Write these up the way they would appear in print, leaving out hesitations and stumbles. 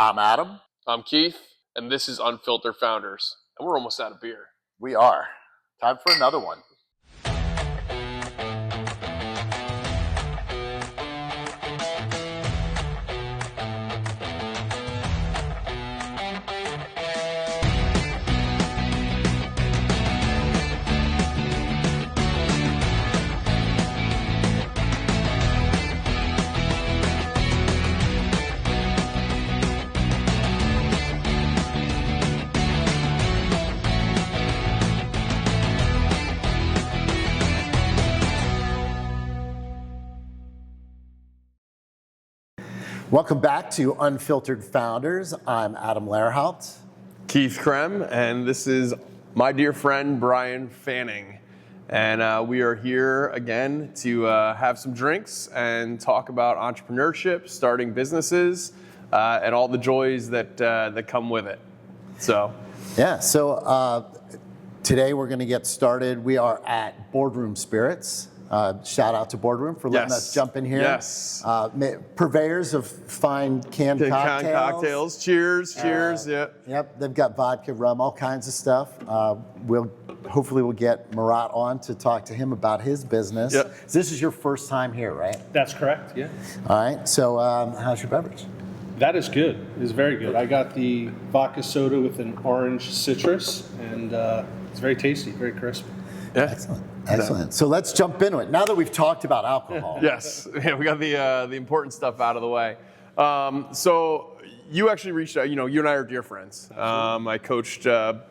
I'm Adam. I'm Keith, and this is Unfiltered Founders, and we're almost out of beer. We are. Time for another one. Welcome back to Unfiltered Founders. I'm Adam Lehrhaupt. Keith Krem, and this is my dear friend Brian Fanning. And we are here again to have some drinks and talk about entrepreneurship, starting businesses, and all the joys that come with it. So today we're going to get started. We are at Boardroom Spirits. Shout out to Boardroom for letting us jump in here. Yes. Purveyors of fine canned cocktails. Cheers. Yep. They've got vodka, rum, all kinds of stuff. Hopefully we'll get Marat on to talk to him about his business. Yep. This is your first time here, right? That's correct. Yeah. All right. So how's your beverage? That is good. It's very good. I got the vodka soda with an orange citrus, and it's very tasty, very crisp. Yeah. Excellent. So let's jump into it. Now that we've talked about alcohol. Yes. Yeah, we got the important stuff out of the way. So you actually reached out. You and I are dear friends. I coached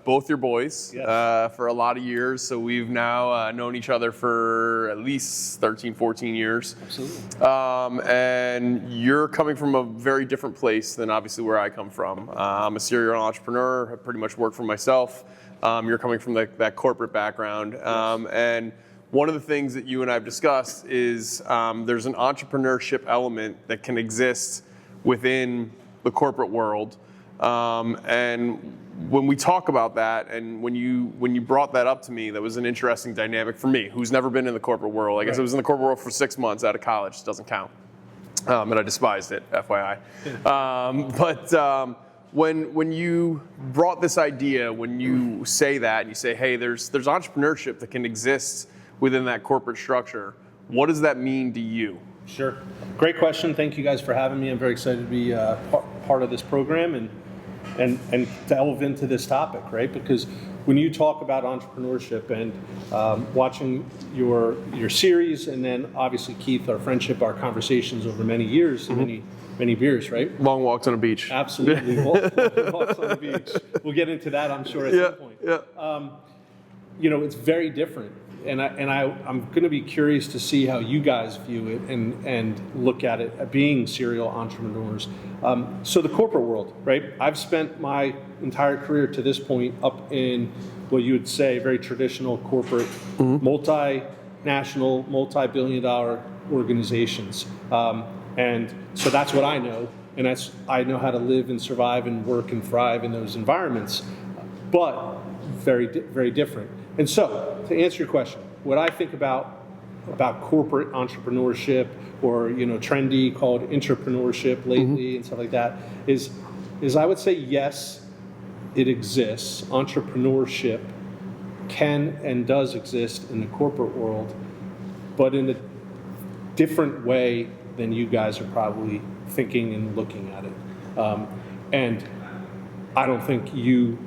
both your boys for a lot of years. So we've now known each other for at least 13, 14 years. Absolutely. And you're coming from a very different place than obviously where I come from. I'm a serial entrepreneur. I pretty much work for myself. You're coming from that corporate background. And one of the things that you and I have discussed is there's an entrepreneurship element that can exist within the corporate world. And when we talk about that, and when you brought that up to me, that was an interesting dynamic for me, who's never been in the corporate world. I guess I was in the corporate world for 6 months out of college. It doesn't count. And I despised it, FYI. When you brought this idea, when you say that, and you say, hey, there's entrepreneurship that can exist within that corporate structure, what does that mean to you? Sure. Great question. Thank you guys for having me. I'm very excited to be part of this program and delve into this topic, right? Because when you talk about entrepreneurship and watching your series, and then obviously Keith, our friendship, our conversations over many years, many beers, right? Long walks on a beach. Absolutely. Walks on the beach. We'll get into that, I'm sure, at some point. Yeah. It's very different. And I'm going to be curious to see how you guys view it and look at it, being serial entrepreneurs. So the corporate world, right? I've spent my entire career to this point up in what you would say very traditional corporate, multinational, multi-billion-dollar organizations. And so that's what I know, and I know how to live and survive and work and thrive in those environments, but very, very different. And so, to answer your question, what I think about corporate entrepreneurship, or trendy called intrapreneurship lately and stuff like that, is I would say yes, it exists. Entrepreneurship can and does exist in the corporate world, but in a different way than you guys are probably thinking and looking at it. And I don't think you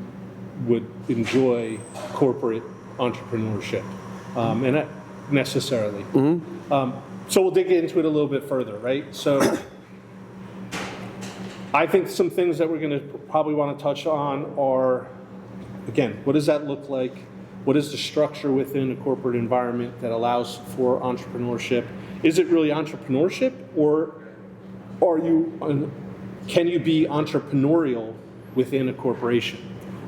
would enjoy corporate entrepreneurship, and not necessarily. So we'll dig into it a little bit further, right? So I think some things that we're going to probably want to touch on are, again, what does that look like? What is the structure within a corporate environment that allows for entrepreneurship? Is it really entrepreneurship, or can you be entrepreneurial within a corporation?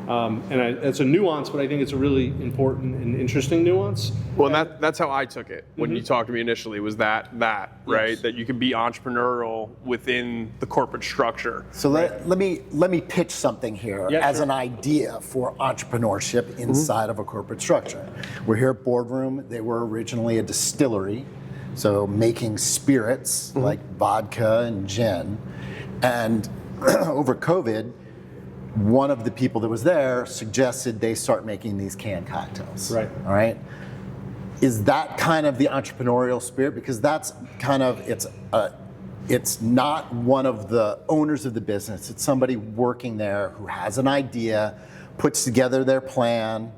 It's a nuance, but I think it's a really important and interesting nuance. Well, and that's how I took it when you talked to me initially, was that right? Yes. That you can be entrepreneurial within the corporate structure. So let me pitch something here as an idea for entrepreneurship inside of a corporate structure. We're here at Boardroom. They were originally a distillery, so making spirits like vodka and gin. And over COVID, one of the people that was there suggested they start making these canned cocktails. Right. All right. Is that kind of the entrepreneurial spirit? Because that's kind of, it's not one of the owners of the business. It's somebody working there who has an idea, puts together their plan,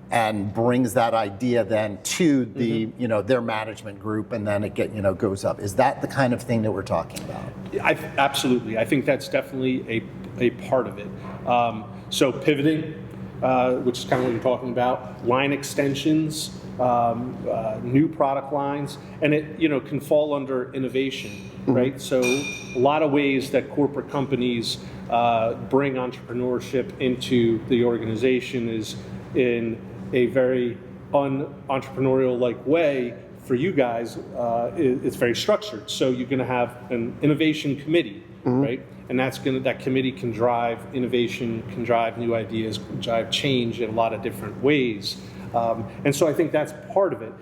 and brings that idea then to the, their management group, and then it goes up. Is that the kind of thing that we're talking about? Absolutely. I think that's definitely a part of it. So pivoting, which is kind of what you're talking about, line extensions, new product lines, and it can fall under innovation, right? So a lot of ways that corporate companies bring entrepreneurship into the organization is in a very un-entrepreneurial-like way. For you guys, it's very structured. So you're going to have an innovation committee, right? And that committee can drive innovation, can drive new ideas, can drive change in a lot of different ways. And so I think that's part of it.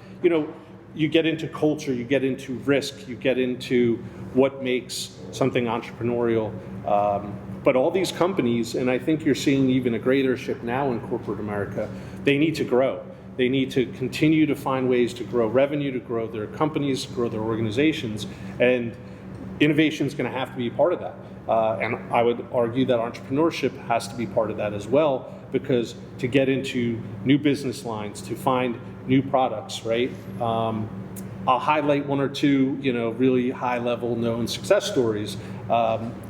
You get into culture, you get into risk, you get into what makes something entrepreneurial. But all these companies, and I think you're seeing even a greater shift now in corporate America, they need to grow. They need to continue to find ways to grow revenue, to grow their companies, grow their organizations, and innovation is going to have to be part of that. And I would argue that entrepreneurship has to be part of that as well, because to get into new business lines, to find new products, right? I'll highlight one or two, really high-level known success stories.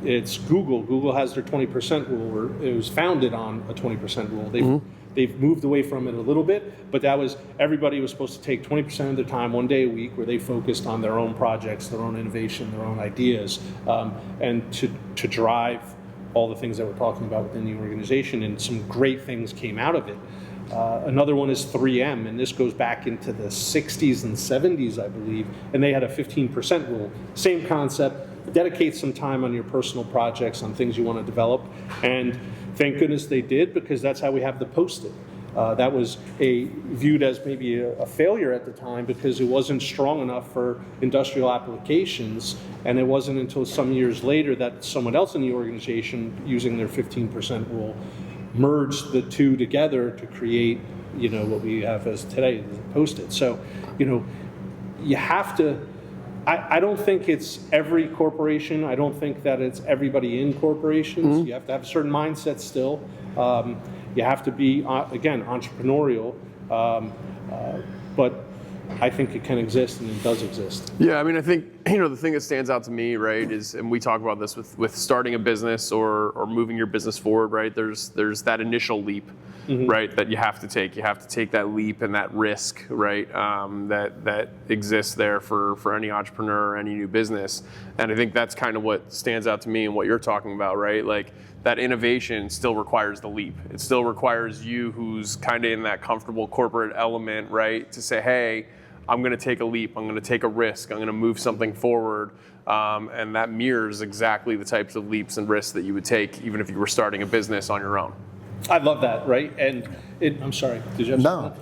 It's Google. Google has their 20% rule, or it was founded on a 20% rule. They've moved away from it a little bit, but everybody was supposed to take 20% of their time, one day a week, where they focused on their own projects, their own innovation, their own ideas, and to drive all the things that we're talking about within the organization, and some great things came out of it. Another one is 3M, and this goes back into the 60s and 70s, I believe, and they had a 15% rule. Same concept, dedicate some time on your personal projects, on things you want to develop, and thank goodness they did, because that's how we have the Post-it. That was viewed as maybe a failure at the time, because it wasn't strong enough for industrial applications, and it wasn't until some years later that someone else in the organization, using their 15% rule, merged the two together to create, what we have as today, the Post-it. So, you have to. I don't think it's every corporation. I don't think that it's everybody in corporations. You have to have a certain mindset still. You have to be, again, entrepreneurial. But I think it can exist, and it does exist. Yeah, I mean, I think, the thing that stands out to me, right, is, and we talk about this with starting a business or moving your business forward, right, there's that initial leap, right, that you have to take. You have to take that leap and that risk, right, that exists there for any entrepreneur, any new business. And I think that's kind of what stands out to me and what you're talking about, right? Like, that innovation still requires the leap. It still requires you, who's kind of in that comfortable corporate element, right, to say, hey, I'm going to take a leap, I'm going to take a risk, I'm going to move something forward, and that mirrors exactly the types of leaps and risks that you would take even if you were starting a business on your own. I love that, right? And I'm sorry, did you have No.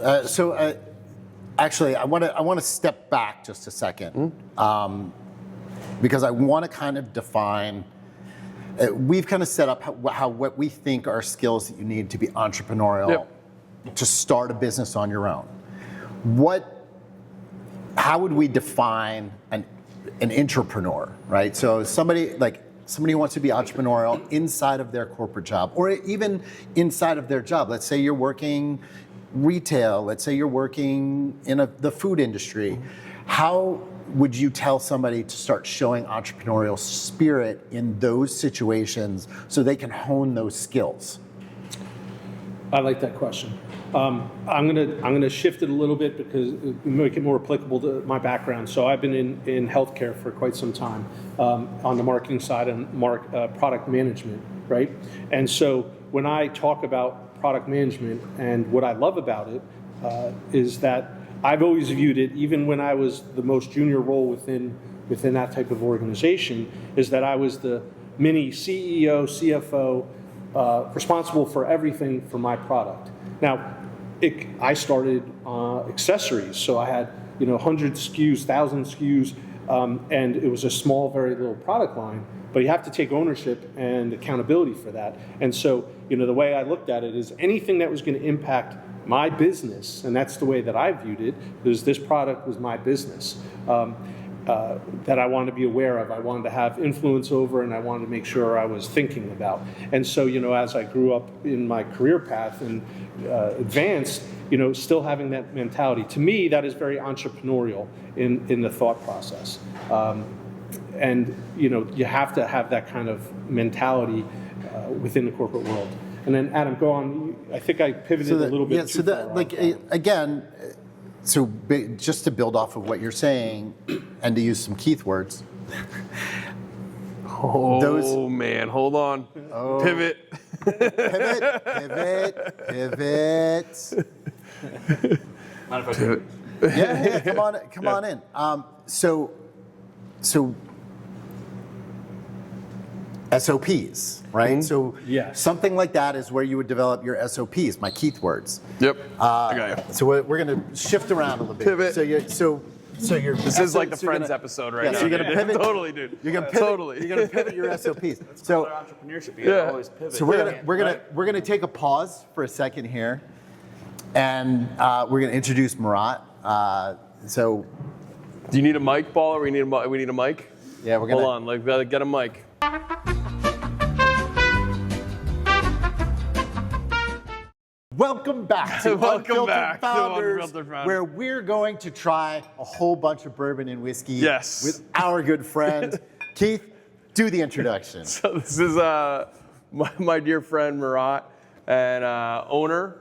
Actually, I want to step back just a second, because I want to kind of define. We've kind of set up what we think are skills that you need to be entrepreneurial, to start a business on your own. How would we define an intrapreneur, right? So somebody who wants to be entrepreneurial inside of their corporate job, or even inside of their job. Let's say you're working retail. Let's say you're working in the food industry. How would you tell somebody to start showing entrepreneurial spirit in those situations so they can hone those skills? I like that question. I'm gonna shift it a little bit because it make it more applicable to my background. So I've been in healthcare for quite some time, on the marketing side and product management, right? And so when I talk about product management, and what I love about it is that I've always viewed it, even when I was the most junior role within that type of organization, is that I was the mini CEO, CFO, responsible for everything for my product. Now, I started accessories, so I had 100 SKUs, 1,000 SKUs, and it was a small, very little product line. But you have to take ownership and accountability for that. And so, the way I looked at it is anything that was going to impact my business, and that's the way that I viewed it, was this product was my business. That I wanted to be aware of, I wanted to have influence over, and I wanted to make sure I was thinking about. And so, as I grew up in my career path and advanced, still having that mentality. To me, that is very entrepreneurial in the thought process. And, you have to have that kind of mentality within the corporate world. And then, Adam, go on. I think I pivoted a little bit. Yeah, so that, again, just to build off of what you're saying, and to use some Keith words. Man, hold on. Pivot. Pivot. Mind if I do it? Yeah, come on in. So SOPs, right? Mm-hmm. So Yes. something like that is where you would develop your SOPs, my Keith words. Yep. I got you. So we're going to shift around a little bit. Pivot. So you're This is like the Friends episode right yeah, now. so you're gonna dude. pivot. Totally, dude. You're going to pivot. Totally. You're going to pivot your SOPs. So Entrepreneurship, you gotta always pivot. So we're gonna take a pause for a second here, and we're gonna introduce Marat. So Do you need a mic, Paul, or we need a mic? yeah, we're gonna Hold on, gotta get a mic. welcome back to Welcome Unfiltered back to Founders, Unfiltered Founders. where we're going to try a whole bunch of bourbon and whiskey Yes. with our good friend Keith. Do the introduction. So this is my dear friend Marat, and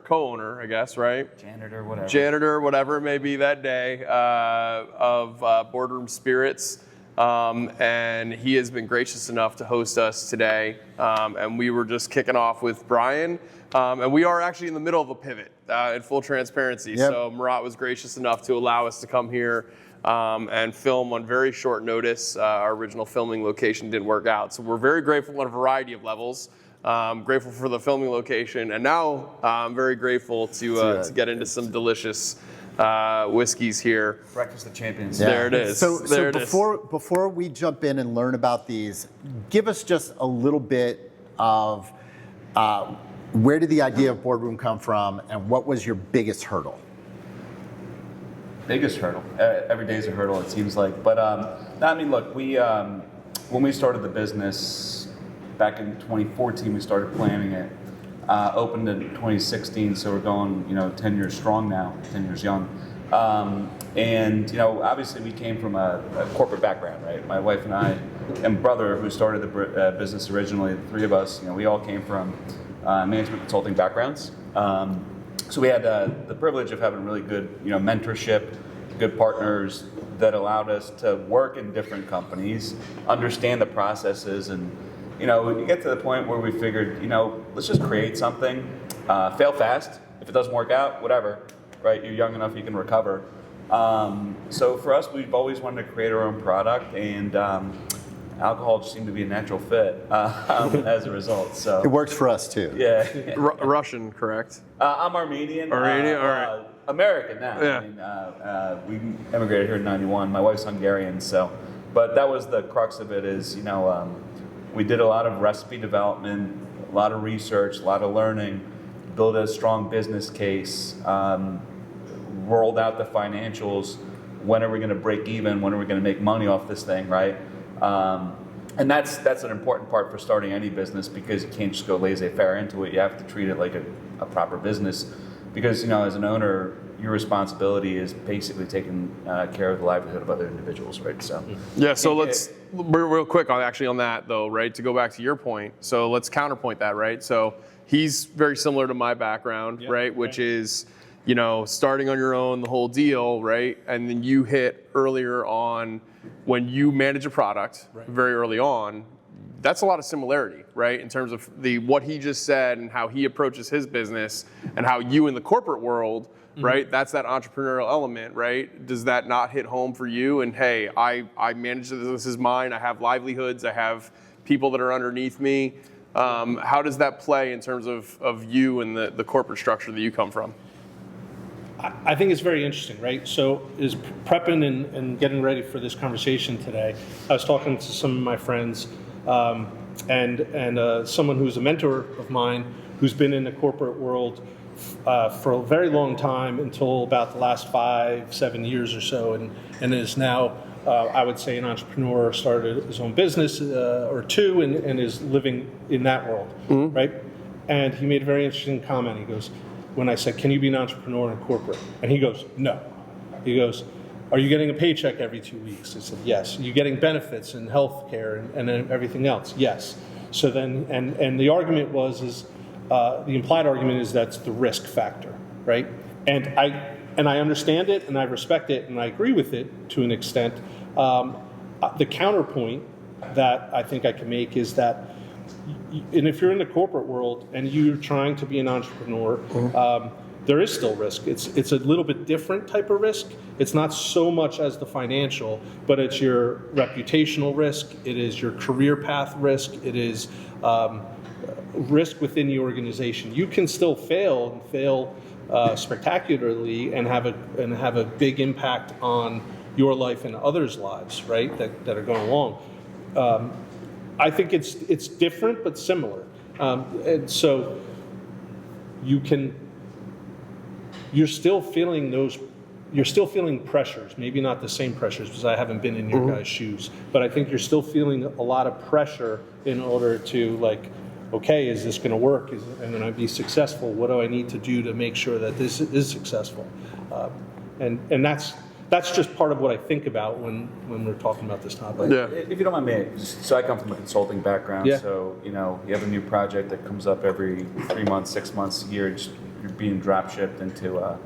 co-owner, I guess, right? Janitor, whatever it may be that day, of Boardroom Spirits. And he has been gracious enough to host us today. And we were just kicking off with Brian. And we are actually in the middle of a pivot, in full transparency. Yep. So Marat was gracious enough to allow us to come here and film on very short notice. Our original filming location didn't work out. So we're very grateful on a variety of levels. Grateful for the filming location. And now I'm very grateful to get into some delicious whiskeys here. Breakfast of Champions. Yeah. There it is. So There it is. before we jump in and learn about these, give us just a little bit of where did the idea of Boardroom come from, and what was your biggest hurdle? Biggest hurdle. Every day is a hurdle, it seems like. But I mean, look, we when we started the business back in 2014, we started planning it. Opened in 2016, so we're going, 10 years strong now, 10 years young. And obviously we came from a corporate background, right? My wife and I and brother, who started the business originally, the three of us, we all came from management consulting backgrounds. So we had the privilege of having really good, mentorship, good partners that allowed us to work in different companies, understand the processes, and you get to the point where we figured, let's just create something, fail fast. If it doesn't work out, whatever, right? You're young enough, you can recover. So for us, we've always wanted to create our own product, and alcohol just seemed to be a natural fit as a result. So It works for us too. yeah. Russian, correct? I'm Armenian. Armenian, all right. American now. Yeah. We immigrated here in '91. My wife's Hungarian, so. But that was the crux of it. Is we did a lot of recipe development, a lot of research, a lot of learning, built a strong business case, rolled out the financials. When are we going to break even? When are we going to make money off this thing, right? And that's an important part for starting any business, because you can't just go laissez-faire into it. You have to treat it like a proper business, because as an owner, your responsibility is basically taking care of the livelihood of other individuals, right? So Yeah, so let's real quick on that though, right? To go back to your point, so let's counterpoint that, right? So he's very similar to my background, right? Which is, starting on your own, the whole deal, right? And then you hit earlier on when you manage a product very early on. That's a lot of similarity, right? In terms of what he just said and how he approaches his business, and how you in the corporate world, right? That's that entrepreneurial element, right? Does that not hit home for you? And hey, I manage this is mine. I have livelihoods. I have people that are underneath me. How does that play in terms of you and the corporate structure that you come from? I think it's very interesting, right? So is prepping and getting ready for this conversation today, I was talking to some of my friends and someone who's a mentor of mine who's been in the corporate world for a very long time until about the last 5-7 years or so, and is now, I would say, an entrepreneur, started his own business or two, and is living in that world, right? And he made a very interesting comment. He goes, when I said, can you be an entrepreneur in corporate? And he goes, no. He goes, are you getting a paycheck every 2 weeks? I said, yes. Are you getting benefits and health care and everything else? Yes. So then, and the argument the implied argument is that's the risk factor, right? And I understand it, and I respect it, and I agree with it to an extent. The counterpoint that I think I can make is that, and if you're in the corporate world and you're trying to be an entrepreneur, there is still risk. It's a little bit different type of risk. It's not so much as the financial, but it's your reputational risk. It is your career path risk. It is risk within the organization. You can still fail spectacularly and have a big impact on your life and others' lives, right? That are going along. I think it's different but similar, and so you're still feeling pressures, maybe not the same pressures, because I haven't been in your guys' shoes, but I think you're still feeling a lot of pressure in order to, okay, is this going to work? Am I going to be successful? What do I need to do to make sure that this is successful? And that's just part of what I think about when we're talking about this topic. Yeah. If you don't mind me, so I come from a consulting background, Yeah. so you have a new project that comes up every 3 months, 6 months, a year, you're being drop shipped into a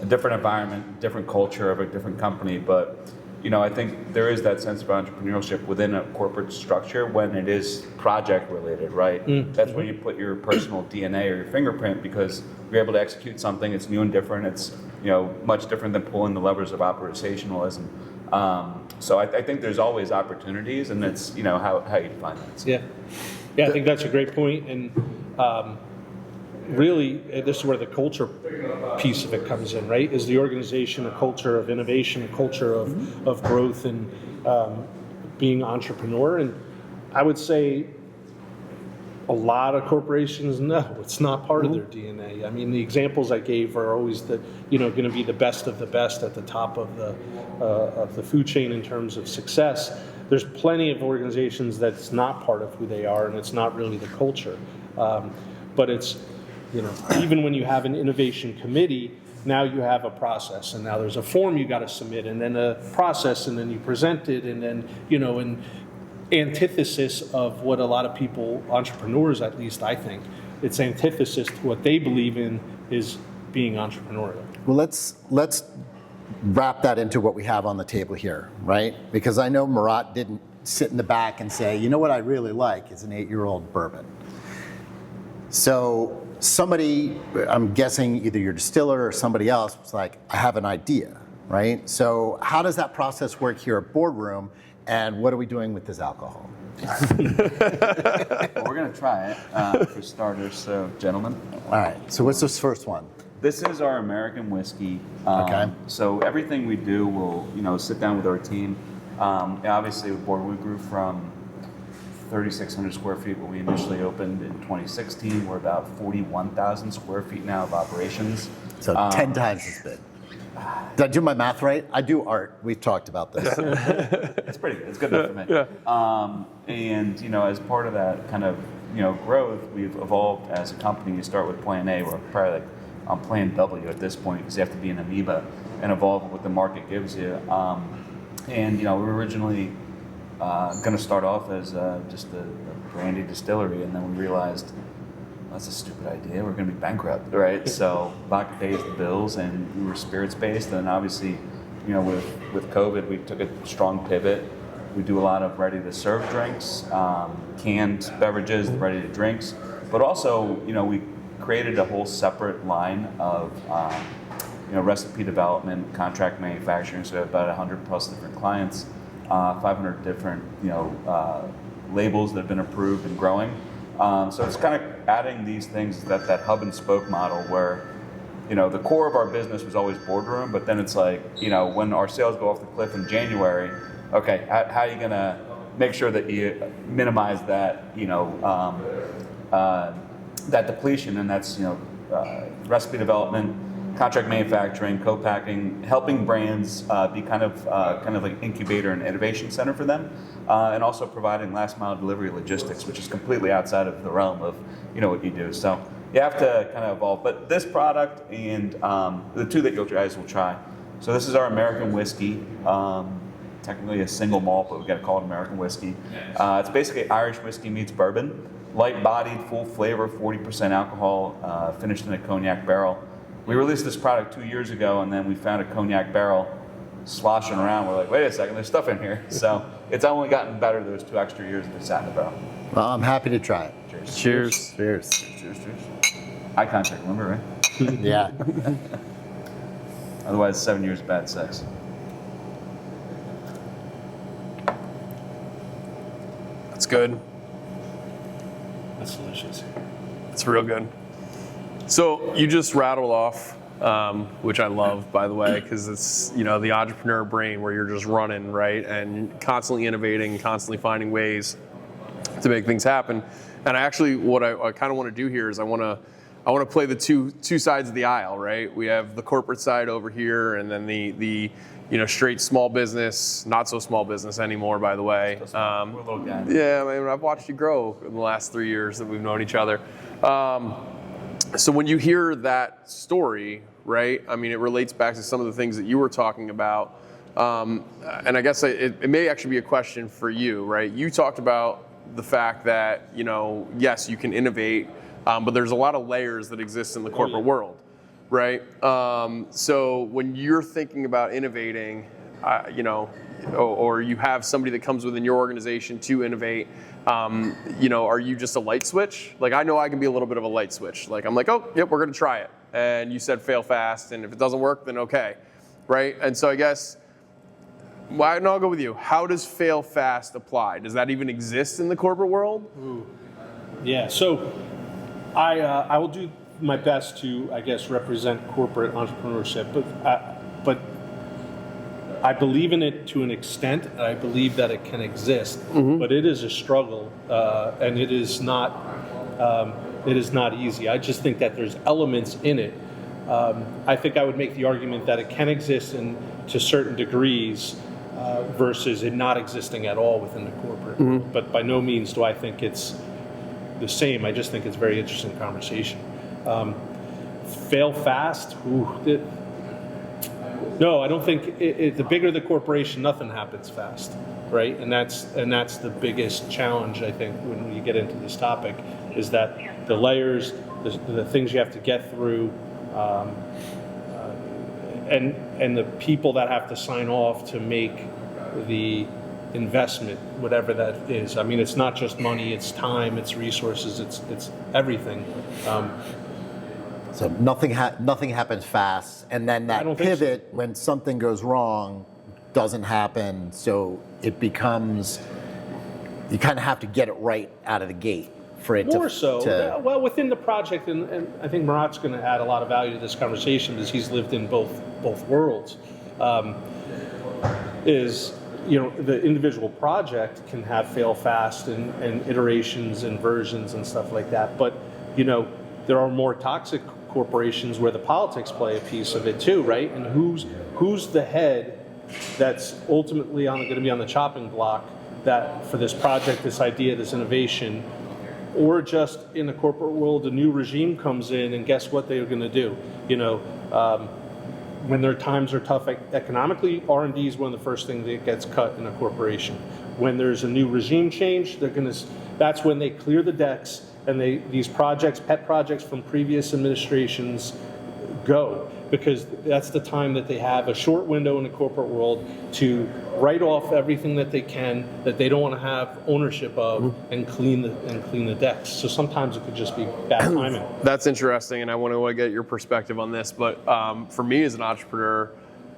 different environment, different culture of a different company, but I think there is that sense of entrepreneurship within a corporate structure when it is project related, right? That's when you put your personal DNA or your fingerprint, because you're able to execute something. It's new and different. It's much different than pulling the levers of operationalism. So I think there's always opportunities, and it's how you define that. So. Yeah, I think that's a great point, and really, this is where the culture piece of it comes in, right? Is the organization a culture of innovation, a culture of growth, and being entrepreneur? And I would say a lot of corporations, no, it's not part of their DNA. I mean, the examples I gave are always going to be the best of the best at the top of the food chain in terms of success. There's plenty of organizations that's not part of who they are, and it's not really the culture. But it's, even when you have an innovation committee, now you have a process, and now there's a form you got to submit, and then a process, and then you present it, and then, an antithesis of what a lot of people, entrepreneurs at least, I think, it's antithesis to what they believe in is being entrepreneurial. Well, let's wrap that into what we have on the table here, right? Because I know Marat didn't sit in the back and say, what I really like is an 8-year-old bourbon. So somebody, I'm guessing either your distiller or somebody else, was like, I have an idea, right? So how does that process work here at Boardroom, and what are we doing with this alcohol? Well, we're going to try it for starters, so gentlemen. All right, so what's this first one? This is our American whiskey. Okay. So everything we do, we'll sit down with our team. Obviously, with Boardroom, we grew from 3,600 square feet when we initially opened in 2016. We're about 41,000 square feet now of operations. So 10 times as big. Did I do my math right? I do art. We've talked about this. It's pretty good. It's good enough for me. Yeah. And as part of that kind of growth, we've evolved as a company. You start with Plan A. We're probably on Plan W at this point, because you have to be an amoeba and evolve what the market gives you. And we were originally going to start off as just a brandy distillery, and then we realized that's a stupid idea. We're going to be bankrupt, right? So vodka pays the bills, and we were spirits based. And obviously, with COVID, we took a strong pivot. We do a lot of ready to serve drinks, canned beverages, ready to drinks, but also we created a whole separate line of recipe development, contract manufacturing. So we have about 100 plus different clients, 500 different labels that have been approved and growing. So it's kind of adding these things, that hub and spoke model where, the core of our business was always Boardroom, but then it's like, when our sales go off the cliff in January, okay, how are you gonna make sure that you minimize that, that depletion, and that's, recipe development, contract manufacturing, co-packing, helping brands be kind of like incubator and innovation center for them, and also providing last mile delivery logistics, which is completely outside of the realm of what you do. So you have to kind of evolve. But this product and the two that you guys will try. So this is our American whiskey. Technically a single malt, but we got to call it American whiskey. It's basically Irish whiskey meets bourbon. Light-bodied, full flavor, 40% alcohol, finished in a cognac barrel. We released this product 2 years ago, and then we found a cognac barrel sloshing around. We're like, wait a second, there's stuff in here. So it's only gotten better those 2 extra years that it sat in the barrel. Well, I'm happy to try it. Cheers. Cheers. Cheers. Cheers, cheers. Eye contact, remember, right? Yeah. Otherwise, 7 years of bad sex. That's good. That's delicious. It's real good. So you just rattled off, which I love, by the way, because it's the entrepreneur brain where you're just running, right, and constantly innovating, constantly finding ways to make things happen. And what I kind of want to do here is I want to play the two sides of the aisle, right? We have the corporate side over here, and then the straight small business, not so small business anymore, by the way. We're a little guy. Yeah, I mean, I've watched you grow in the last 3 years that we've known each other. So when you hear that story, right, I mean, it relates back to some of the things that you were talking about. And I guess it may actually be a question for you, right? You talked about the fact that, yes, you can innovate, but there's a lot of layers that exist in the corporate world, right? So when you're thinking about innovating, or you have somebody that comes within your organization to innovate, are you just a light switch? Like, I know I can be a little bit of a light switch. Like, I'm like, oh, yep, we're going to try it. And you said fail fast, and if it doesn't work, then okay, right? And so I guess, I'll go with you. How does fail fast apply? Does that even exist in the corporate world? Ooh. Yeah, so I will do my best to, I guess, represent corporate entrepreneurship, but I believe in it to an extent. I believe that it can exist, but it is a struggle, and it is not easy. I just think that there's elements in it. I think I would make the argument that it can exist to certain degrees versus it not existing at all within the corporate world. But by no means do I think it's the same. I just think it's a very interesting conversation. Fail fast? No, I don't think the bigger the corporation, nothing happens fast, right? And that's the biggest challenge, I think, when you get into this topic, is that the layers, the things you have to get through, and the people that have to sign off to make the investment, whatever that is. I mean, it's not just money; it's time, it's resources, it's everything. So nothing happens fast, and then that pivot when something goes wrong doesn't happen. So it becomes, you kind of have to get it right out of the gate for it to. Well, within the project, and I think Marat's going to add a lot of value to this conversation because he's lived in both worlds. The individual project can have fail fast and iterations and versions and stuff like that, but there are more toxic corporations where the politics play a piece of it too, right? And who's the head that's ultimately going to be on the chopping block that for this project, this idea, this innovation, or just in the corporate world, a new regime comes in and guess what they're going to do? When their times are tough economically, R&D is one of the first things that gets cut in a corporation. When there's a new regime change, that's when they clear the decks and these projects, pet projects from previous administrations, go, because that's the time that they have a short window in the corporate world to write off everything that they can that they don't want to have ownership of and clean the decks. So sometimes it could just be bad timing. That's interesting, and I want to get your perspective on this. But for me as an entrepreneur,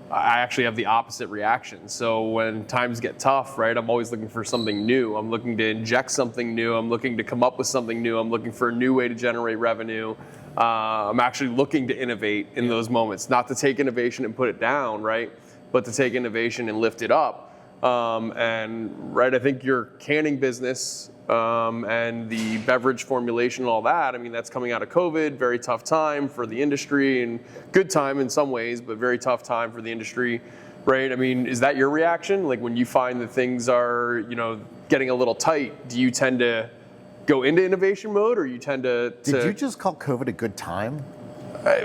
I actually have the opposite reaction. So when times get tough, right, I'm always looking for something new. I'm looking to inject something new. I'm looking to come up with something new. I'm looking for a new way to generate revenue. I'm actually looking to innovate in those moments, not to take innovation and put it down, right, but to take innovation and lift it up. And right, I think your canning business and the beverage formulation and all that, I mean, that's coming out of COVID, very tough time for the industry, and good time in some ways, but very tough time for the industry, right? I mean, is that your reaction? Like when you find that things are, getting a little tight, do you tend to go into innovation mode, or you tend to... Did you just call COVID a good time?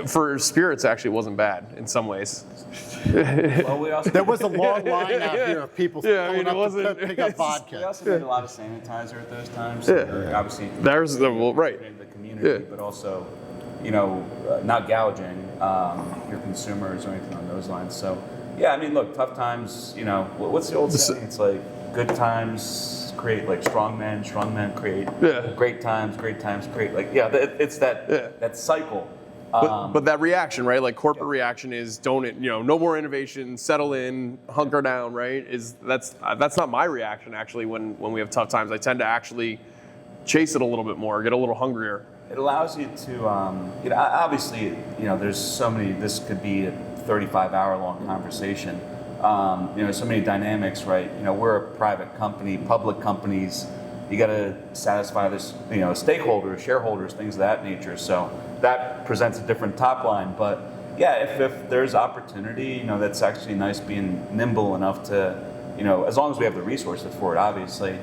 For spirits, actually, it wasn't bad in some ways. Well, we also There was a long line out here of people pulling up to pick up we vodka. also did a lot of sanitizer at those times. Yeah. Obviously, There's the, well, right. the community, but also, not gouging your consumers or anything on those lines. So, yeah, I mean, look, tough times. What's the old saying? It's like good times create like strong men create great times create like it's that cycle. But that reaction, right? Like corporate reaction is no more innovation, settle in, hunker down, right? That's not my reaction actually when we have tough times. I tend to actually chase it a little bit more, get a little hungrier. It allows you to, obviously, there's so many. This could be a 35-hour long conversation. So many dynamics, right? We're a private company, public companies. You got to satisfy this, stakeholders, shareholders, things of that nature. So that presents a different top line. But yeah, if there's opportunity, that's actually nice being nimble enough to, as long as we have the resources for it, obviously,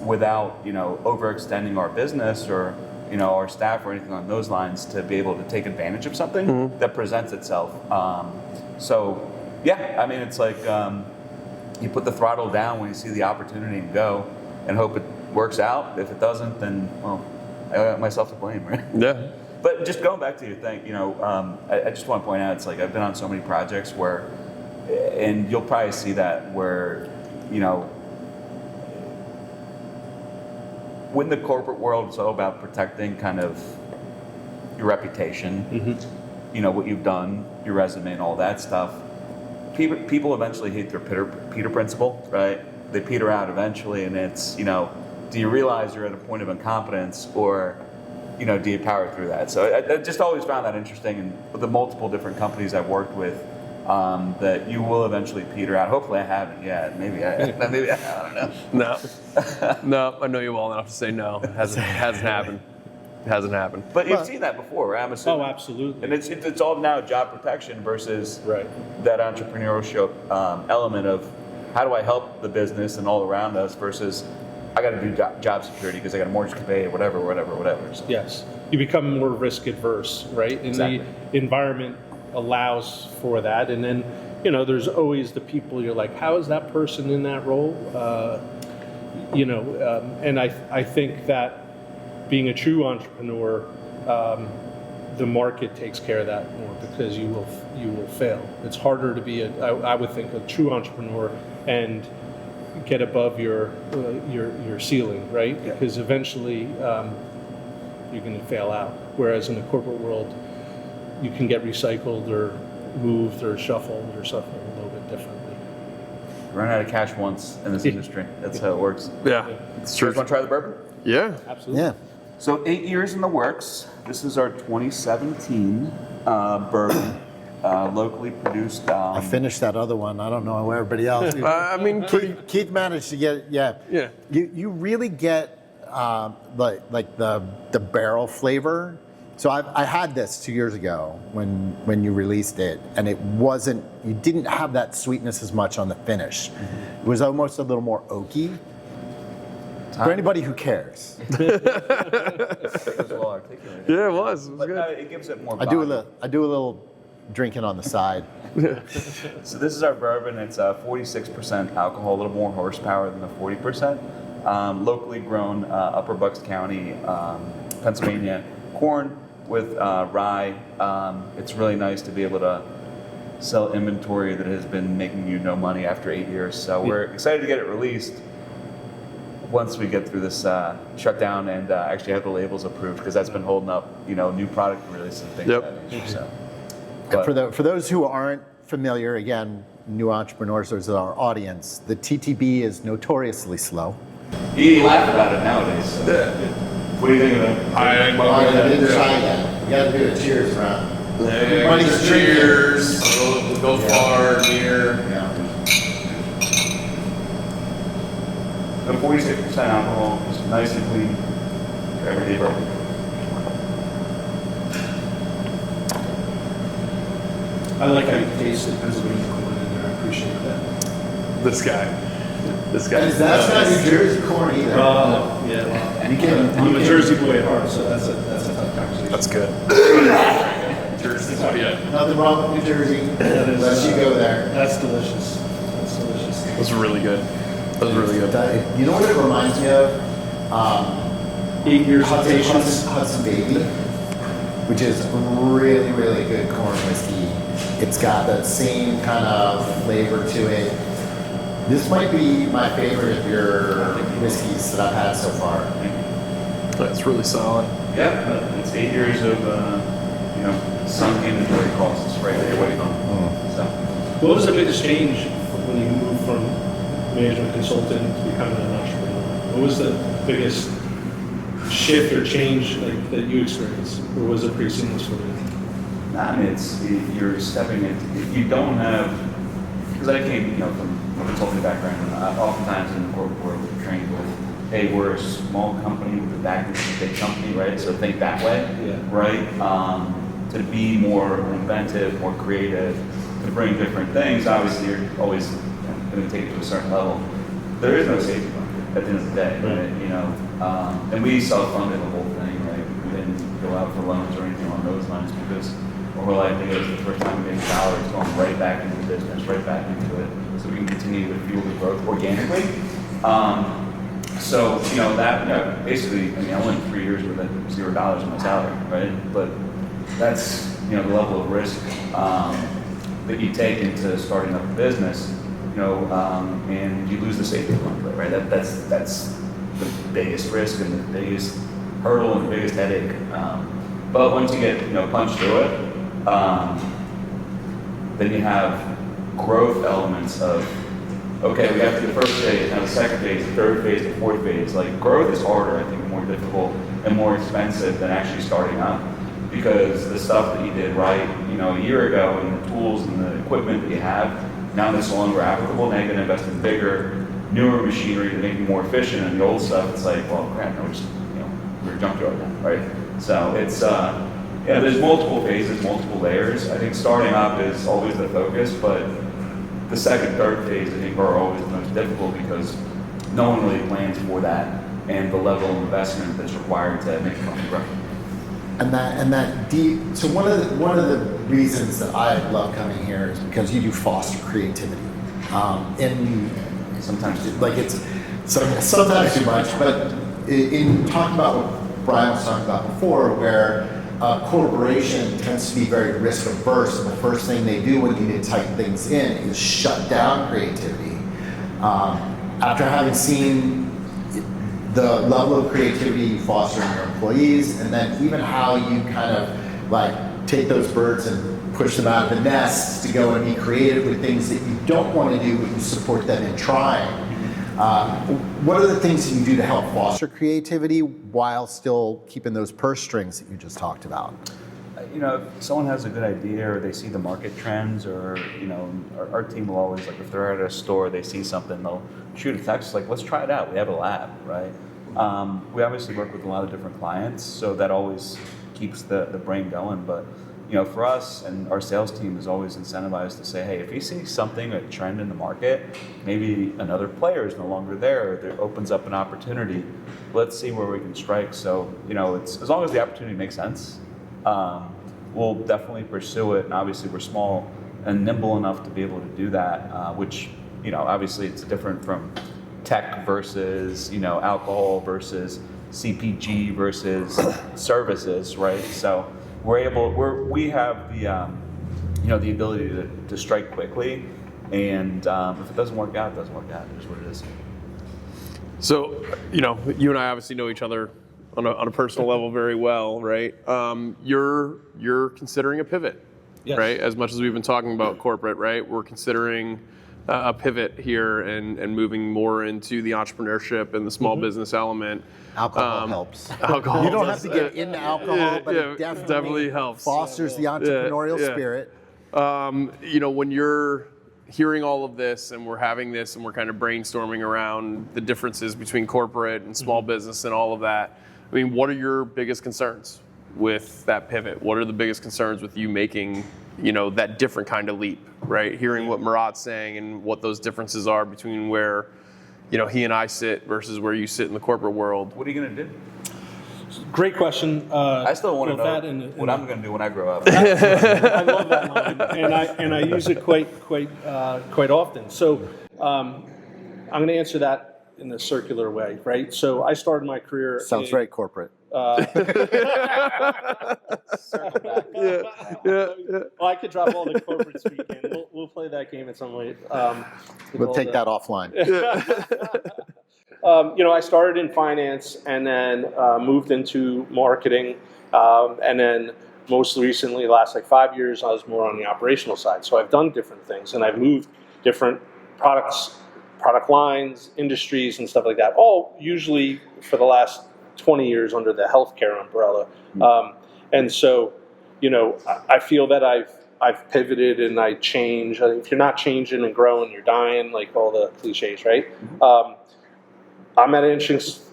without, overextending our business or, our staff or anything on those lines to be able to take advantage of something that presents itself. So yeah, I mean, it's like you put the throttle down when you see the opportunity and go and hope it works out. If it doesn't, then, well, I got myself to blame, right? Yeah. But just going back to your thing, I just want to point out, it's like I've been on so many projects where, and you'll probably see that where, when the corporate world is all about protecting kind of your reputation, what you've done, your resume and all that stuff, people eventually hate their Peter principle, right? They peter out eventually, and it's, do you realize you're at a point of incompetence, or, do you power through that? So I just always found that interesting, and with the multiple different companies I've worked with, that you will eventually peter out. Hopefully I haven't yet. Maybe I don't know. No, I know you well enough to say no. It hasn't happened. It hasn't happened. But you've seen that before, right? I'm assuming. Oh, absolutely. And it's all now job protection versus that entrepreneurship element of how do I help the business and all around us versus I got to do job security because I got a mortgage to pay, whatever. So. Yes, you become more risk adverse, right? And the environment allows for that. And then, there's always the people you're like, how is that person in that role? And I think that being a true entrepreneur, the market takes care of that more because you will fail. It's harder to be I would think, a true entrepreneur and get above your ceiling, right? Yeah. Because eventually you're going to fail out. Whereas in the corporate world, you can get recycled or moved or shuffled or something a little bit differently. Run out of cash once in this industry. That's how it works. Yeah, it's true. You guys want to try the bourbon? Yeah, absolutely. Yeah. So 8 years in the works. This is our 2017 bourbon, locally produced. I finished that other one. I don't know everybody else. I mean, Keith managed to get yeah. You really get like the barrel flavor. So I had this 2 years ago when you released it, and you didn't have that sweetness as much on the finish. It was almost a little more oaky. For anybody who cares. It was well articulated. Yeah, it was. It was But good. it gives it more I body. do a little drinking on the side. So this is our bourbon. It's 46% alcohol, a little more horsepower than the 40%. Locally grown, Upper Bucks County, Pennsylvania corn with rye. It's really nice to be able to sell inventory that has been making you no money after 8 years. So we're excited to get it released once we get through this shutdown and actually have the labels approved, because that's been holding up, new product releases and things of that nature. So. And for those who aren't familiar, again, new entrepreneurs is our audience. The TTB is notoriously slow. You laugh about it nowadays. What do you think of it? I didn't try yet. You got to do a cheers round. Everybody's cheers. Go far, near. Yeah. The 46% alcohol, just nice and clean, everyday bourbon. I like how you taste the Pennsylvania corn in there. I appreciate that. This guy. And that's not New Jersey corn either. Oh, yeah. Well, I'm a Jersey boy at heart, so that's a tough conversation. That's good. Jersey. Oh yeah. Nothing wrong with New Jersey, unless you go there. That's delicious. That's delicious. That was really good. That was really good. You know what it reminds me of? 8 years of patience. Hudson Baby, which is really, really good corn whiskey. It's got that same kind of flavor to it. This might be my favorite of your whiskeys that I've had so far. That's really solid. Yeah, it's 8 years of sunk inventory costs right there waiting on. So, What was the biggest change when you moved from management consultant to becoming an entrepreneur? What was the biggest shift or change that you experienced, or was it pretty seamless for you? I mean, you're stepping into. You don't have, because I came from a consulting background. Oftentimes in the corporate world, we're trained with, hey, we're a small company with the backing of a big company, right? So think that way, right? To be more inventive, more creative, to bring different things. Obviously, you're always going to take it to a certain level. There is no safety blanket at the end of the day, right? And we self-funded the whole thing, right? We didn't go out for loans or anything along those lines because our whole idea is the first time we made salaries going right back into the business, right back into it, so we can continue to fuel the growth organically. Basically, I went 3 years with $0 in my salary, right? But that's the level of risk that you take into starting up a business, and you lose the safety blanket, right? That's the biggest risk and the biggest hurdle and the biggest headache. But once you get punched through it, then you have growth elements of, okay, we got to the first phase, now the second phase, the third phase, the fourth phase. Like, growth is harder, I think, more difficult and more expensive than actually starting up, because the stuff that you did right, a year ago, and the tools and the equipment that you have, now that's no longer applicable. Now you're going to invest in bigger, newer machinery to make you more efficient, and the old stuff, it's like, well, crap, no, we're a junkyard now, right? So it's, there's multiple phases, multiple layers. I think starting up is always the focus, but the second, third phase, I think, are always the most difficult because no one really plans for that and the level of investment that's required to make a company grow. And that deep. So one of the reasons that I love coming here is because you do foster creativity. And Sometimes sometimes too much, but in talking about what Brian was talking about before, where a corporation tends to be very risk averse, and the first thing they do when you need to tighten things in is shut down creativity. After having seen the level of creativity you foster in your employees, and then even how you kind of take those birds and push them out of the nest to go and be creative with things that you don't want to do, but you support them in trying. What are the things that you do to help foster creativity while still keeping those purse strings that you just talked about? If someone has a good idea or they see the market trends, or our team will always, if they're at a store, they see something, they'll shoot a text let's try it out. We have a lab, right? We obviously work with a lot of different clients, so that always keeps the brain going. But for us, and our sales team is always incentivized to say, hey, if you see something, a trend in the market, maybe another player is no longer there, there opens up an opportunity, let's see where we can strike. So it's, as long as the opportunity makes sense, we'll definitely pursue it. And obviously we're small and nimble enough to be able to do that, which obviously it's different from tech versus alcohol versus CPG versus services, right? So we have the the ability to strike quickly, and if it doesn't work out, it doesn't work out. It is what it is. So, you and I obviously know each other on a personal level very well, right? You're considering a pivot, Yes. right? As much as we've been talking about corporate, right? We're considering a pivot here and moving more into the entrepreneurship and the small business element. Alcohol helps. Alcohol. You don't have to get into alcohol, but it definitely helps. fosters the entrepreneurial spirit. When you're hearing all of this, and we're having this, and we're kind of brainstorming around the differences between corporate and small business and all of that. I mean, what are your biggest concerns with that pivot? What are the biggest concerns with you making, that different kind of leap, right? Hearing what Marat's saying and what those differences are between where, he and I sit versus where you sit in the corporate world. What are you going to do? Great question. I still want to know what I'm going to do when I grow up. I love that line, and I use it quite often. So I'm going to answer that in a circular way, right? So I started my career. Sounds very corporate. Circle back. Well, I could drop all the corporate speak in. We'll play that game at some point. We'll take that offline. I started in finance and then moved into marketing, and then most recently, the last 5 years, I was more on the operational side. So I've done different things, and I've moved different product lines, industries, and stuff like that. All usually for the last 20 years under the healthcare umbrella. And so, I feel that I've pivoted and I change. If you're not changing and growing, you're dying, like all the cliches, right? I'm at an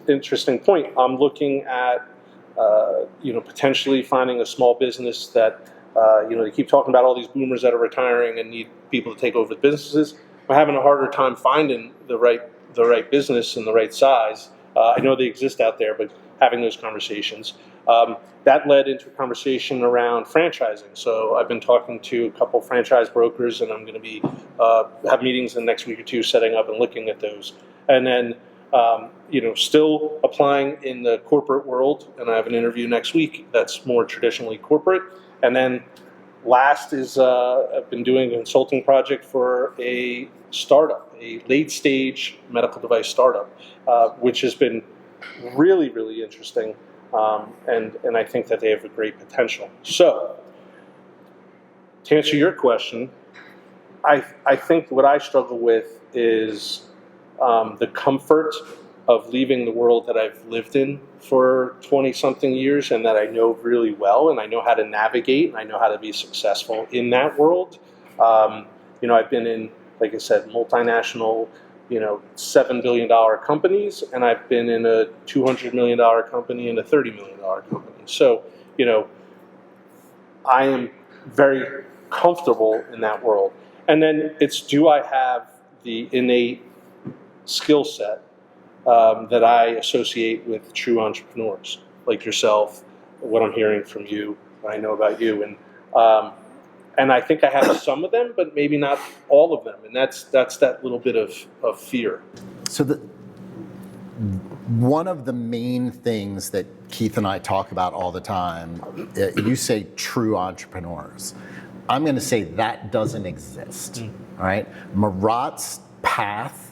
interesting point. I'm looking at, potentially finding a small business that, they keep talking about all these boomers that are retiring and need people to take over the businesses. I'm having a harder time finding the right business and the right size. I know they exist out there, but having those conversations. That led into a conversation around franchising. So I've been talking to a couple franchise brokers, and I'm going to be have meetings in the next week or two, setting up and looking at those. And then, still applying in the corporate world, and I have an interview next week that's more traditionally corporate. And then last is I've been doing a consulting project for a startup, a late-stage medical device startup, which has been really, really interesting, and I think that they have a great potential. So, to answer your question, I think what I struggle with is the comfort of leaving the world that I've lived in for 20-something years and that I know really well, and I know how to navigate, and I know how to be successful in that world. I've been in, like I said, multinational, $7 billion companies, and I've been in a $200 million company and a $30 million company. So, I am very comfortable in that world. And then it's, do I have the innate skill set that I associate with true entrepreneurs like yourself, what I'm hearing from you, what I know about you, and I think I have some of them, but maybe not all of them, and that's that little bit of fear. So one of the main things that Keith and I talk about all the time, you say true entrepreneurs. I'm going to say that doesn't exist. All right, Marat's path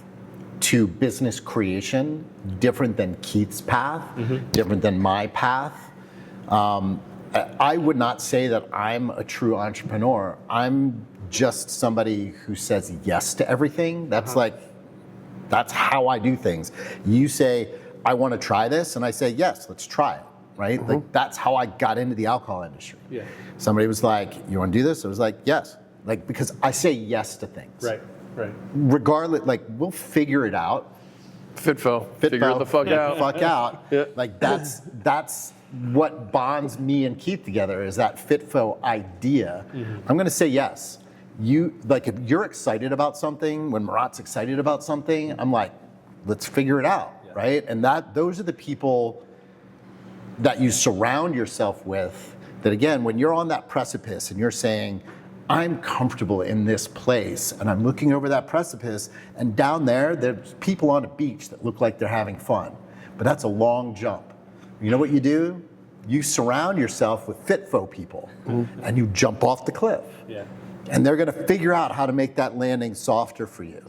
to business creation, different than Keith's path, different than my path. I would not say that I'm a true entrepreneur. I'm just somebody who says yes to everything. That's that's how I do things. You say, I want to try this, and I say, yes, let's try it, right? Like, that's how I got into the alcohol industry. Yeah. Somebody was like, you want to do this? I was like, yes. Because I say yes to things. Right. Regardless, we'll figure it out. Figure the fuck out. Yeah. That's what bonds me and Keith together, is that FitFo idea. I'm going to say yes. If you're excited about something, when Marat's excited about something, I'm like, let's figure it out, right? And those are the people that you surround yourself with. That again, when you're on that precipice and you're saying, I'm comfortable in this place, and I'm looking over that precipice, and down there's people on a beach that look like they're having fun, but that's a long jump. You know what you do? You surround yourself with FitFo people, and you jump off the cliff. Yeah. And they're going to figure out how to make that landing softer for you.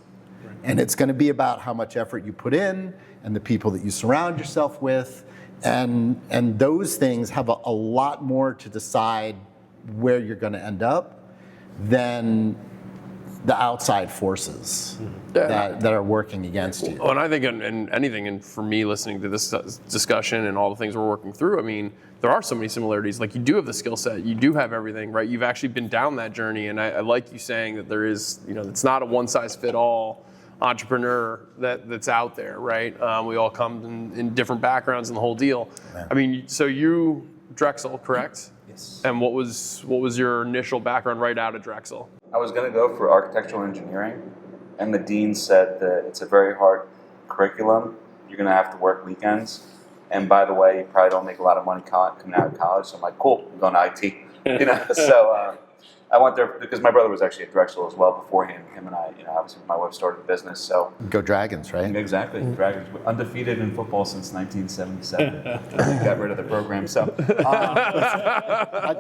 Right. And it's going to be about how much effort you put in, and the people that you surround yourself with, and those things have a lot more to decide where you're going to end up than the outside forces that are working against you. Well, and I think in anything, and for me listening to this discussion and all the things we're working through, I mean, there are so many similarities. Like, you do have the skill set, you do have everything, right? You've actually been down that journey, and I like you saying that there is, it's not a one-size-fit-all entrepreneur that's out there, right? We all come in different backgrounds and the whole deal. I mean, so you, Drexel, correct? Yes. And what was your initial background right out of Drexel? I was going to go for architectural engineering, and the dean said that it's a very hard curriculum. You're going to have to work weekends. And by the way, you probably don't make a lot of money coming out of college. So I'm like, cool, I'm going to IT. So I went there because my brother was actually at Drexel as well beforehand. Him and I, obviously my wife started the business. So Go Dragons, right? exactly, Dragons undefeated in football since 1977. Got rid of the program. So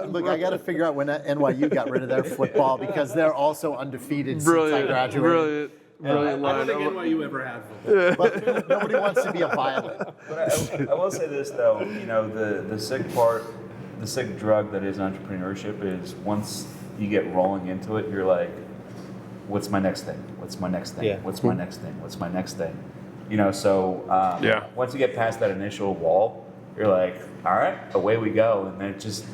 Look, I got to figure out when NYU got rid of their football because they're also undefeated since I graduated. Brilliant I line. don't think NYU ever had football. But nobody wants to be a violet. But I will say this though, the sick part, the sick drug that is entrepreneurship is once you get rolling into it, you're like, what's my next thing? What's my next thing? Yeah. What's my next thing? What's my next thing? So once you get past that initial wall, you're like, all right, away we go. And then it just,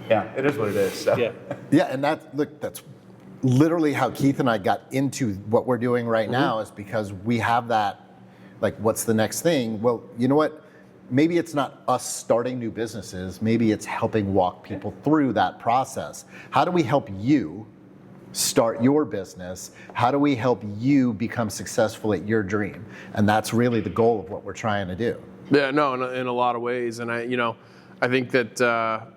it is what it is. So. Yeah, and that's literally how Keith and I got into what we're doing right now is because we have that, like, what's the next thing? Well, you know what? Maybe it's not us starting new businesses. Maybe it's helping walk people through that process. How do we help you start your business? How do we help you become successful at your dream? And that's really the goal of what we're trying to do. Yeah, no, in a lot of ways. And I think that,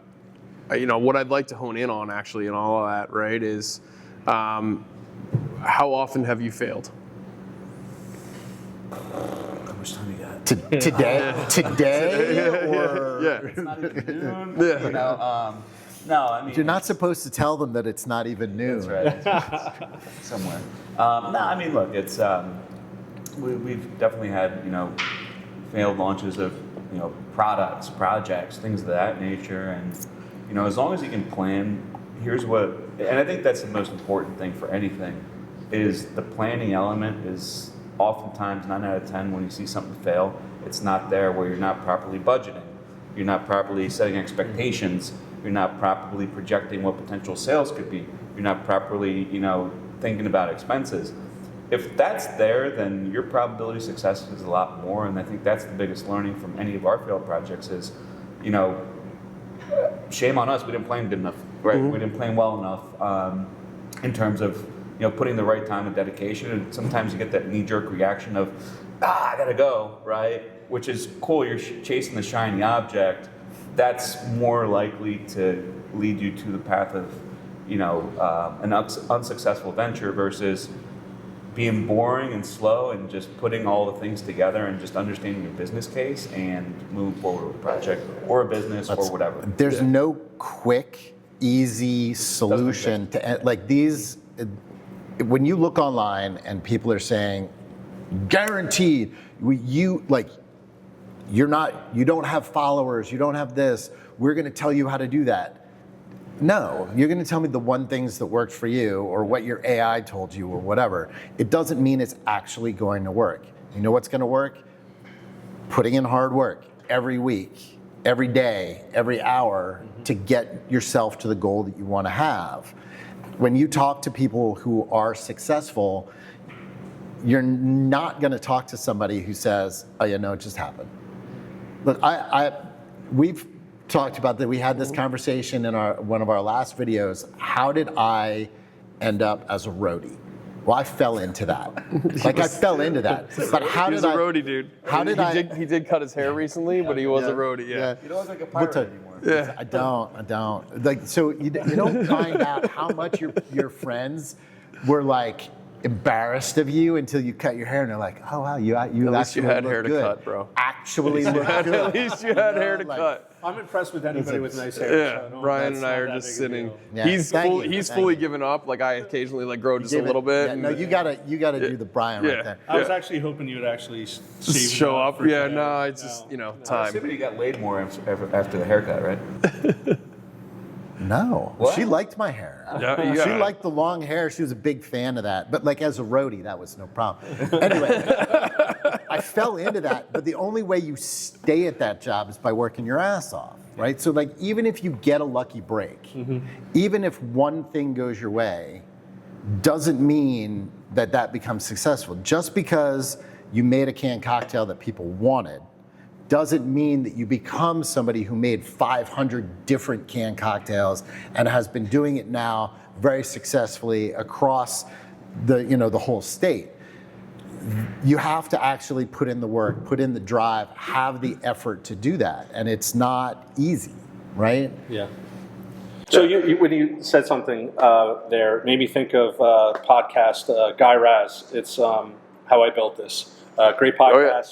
what I'd like to hone in on actually in all of that, right, is how often have you failed? How much time you got? Today, or It's not even noon. No, I mean, you're not supposed to tell them that it's not even noon. That's right. Somewhere. No, I mean, look, it's we've definitely had failed launches of products, projects, things of that nature, and as long as you can plan, here's what, and I think that's the most important thing for anything, is the planning element is oftentimes 9 out of 10 when you see something fail, it's not there where you're not properly budgeting, you're not properly setting expectations. You're not properly projecting what potential sales could be. You're not properly, thinking about expenses. If that's there, then your probability of success is a lot more. And I think that's the biggest learning from any of our failed projects is, shame on us. We didn't plan good enough, right? We didn't plan well enough in terms of, putting the right time and dedication. And sometimes you get that knee-jerk reaction of, I gotta go, right? Which is cool. You're chasing the shiny object. That's more likely to lead you to the path of, an unsuccessful venture versus being boring and slow and just putting all the things together and just understanding your business case and moving forward with a project or a business or whatever. There's no quick, easy solution to like these. When you look online and people are saying, guaranteed, you don't have followers, you don't have this, we're going to tell you how to do that. No, you're going to tell me the one things that worked for you or what your AI told you or whatever. It doesn't mean it's actually going to work. You know what's going to work? Putting in hard work every week, every day, every hour to get yourself to the goal that you want to have. When you talk to people who are successful, you're not going to talk to somebody who says, oh yeah, no, it just happened. Look, we've talked about that. We had this conversation in one of our last videos. How did I end up as a roadie? Well, I fell into that. I fell into that. But how did I? He was a roadie, dude. How did I? He did cut his hair recently, but he was a roadie. Yeah. You don't look like a pirate anymore. Yeah. I don't. So you don't find out how much your friends were embarrassed of you until you cut your hair, and they're like, "Oh wow, you At least actually you had look hair to good. cut, bro. Actually look good." At least you had hair to cut. I'm impressed with anybody with nice hair. Yeah, so Brian that's and I not are that just big a sitting. deal. Yeah. He's fully given up. I occasionally grow just a little bit. Yeah, no, you gotta do the Brian right there. I was actually hoping you would actually shave show it up. for Yeah, today. no, it's just I time. assume you got laid more after the haircut, right? No, What? she liked my hair. Yeah, She liked the long hair. She was a big fan of that. But like as a roadie, that was no problem. Anyway, I fell into that. But the only way you stay at that job is by working your ass off, right? So like even if you get a lucky break, even if one thing goes your way, doesn't mean that that becomes successful. Just because you made a canned cocktail that people wanted doesn't mean that you become somebody who made 500 different canned cocktails and has been doing it now very successfully across the whole state. You have to actually put in the work, put in the drive, have the effort to do that, and it's not easy, right? Yeah. So when you said something there, it made me think of podcast Guy Raz. It's How I Built This. Great podcast. Oh, yeah.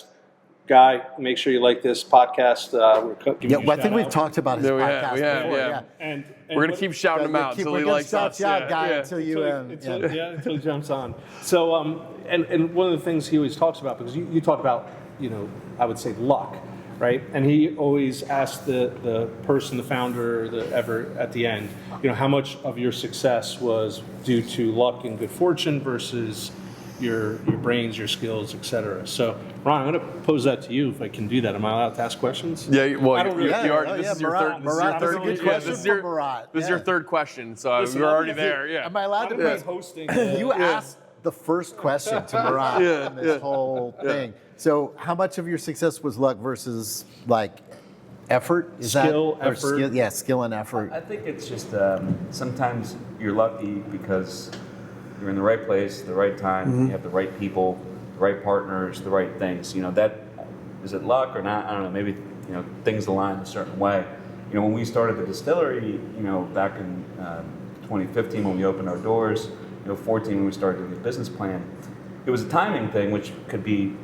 Guy, make sure you like this podcast. We're giving you a I think shout we've out. talked about his Yeah, we have, podcast we have, before. yeah. And We're gonna keep shouting him out until he likes us. Guy Yeah. until you. until he jumps on. So, and one of the things he always talks about, because you talk about, I would say luck, right? And he always asks the person, the founder, at the end, how much of your success was due to luck and good fortune versus your brains, your skills, etc. So, Ron, I'm going to pose that to you if I can do that. Am I allowed to ask questions? Yeah, well, I don't really- you already. This is your third. Marat, This is that's a your good third. question This is for your Marat. This is your third question, so Listen, we're I'm already gonna- there. Yeah. Am I allowed to I'm going to put? be hosting. You asked the first question to Marat in this whole thing. So, how much of your success was luck versus like effort? Skill, or effort. Skill, yeah, skill and effort. I think it's just sometimes you're lucky because you're in the right place, the right time, you have the right people, the right partners, the right things. That is it luck or not? I don't know. Maybe things align a certain way. When we started the distillery, back in 2015 when we opened our doors, 14 when we started doing the business plan, it was a timing thing, which could be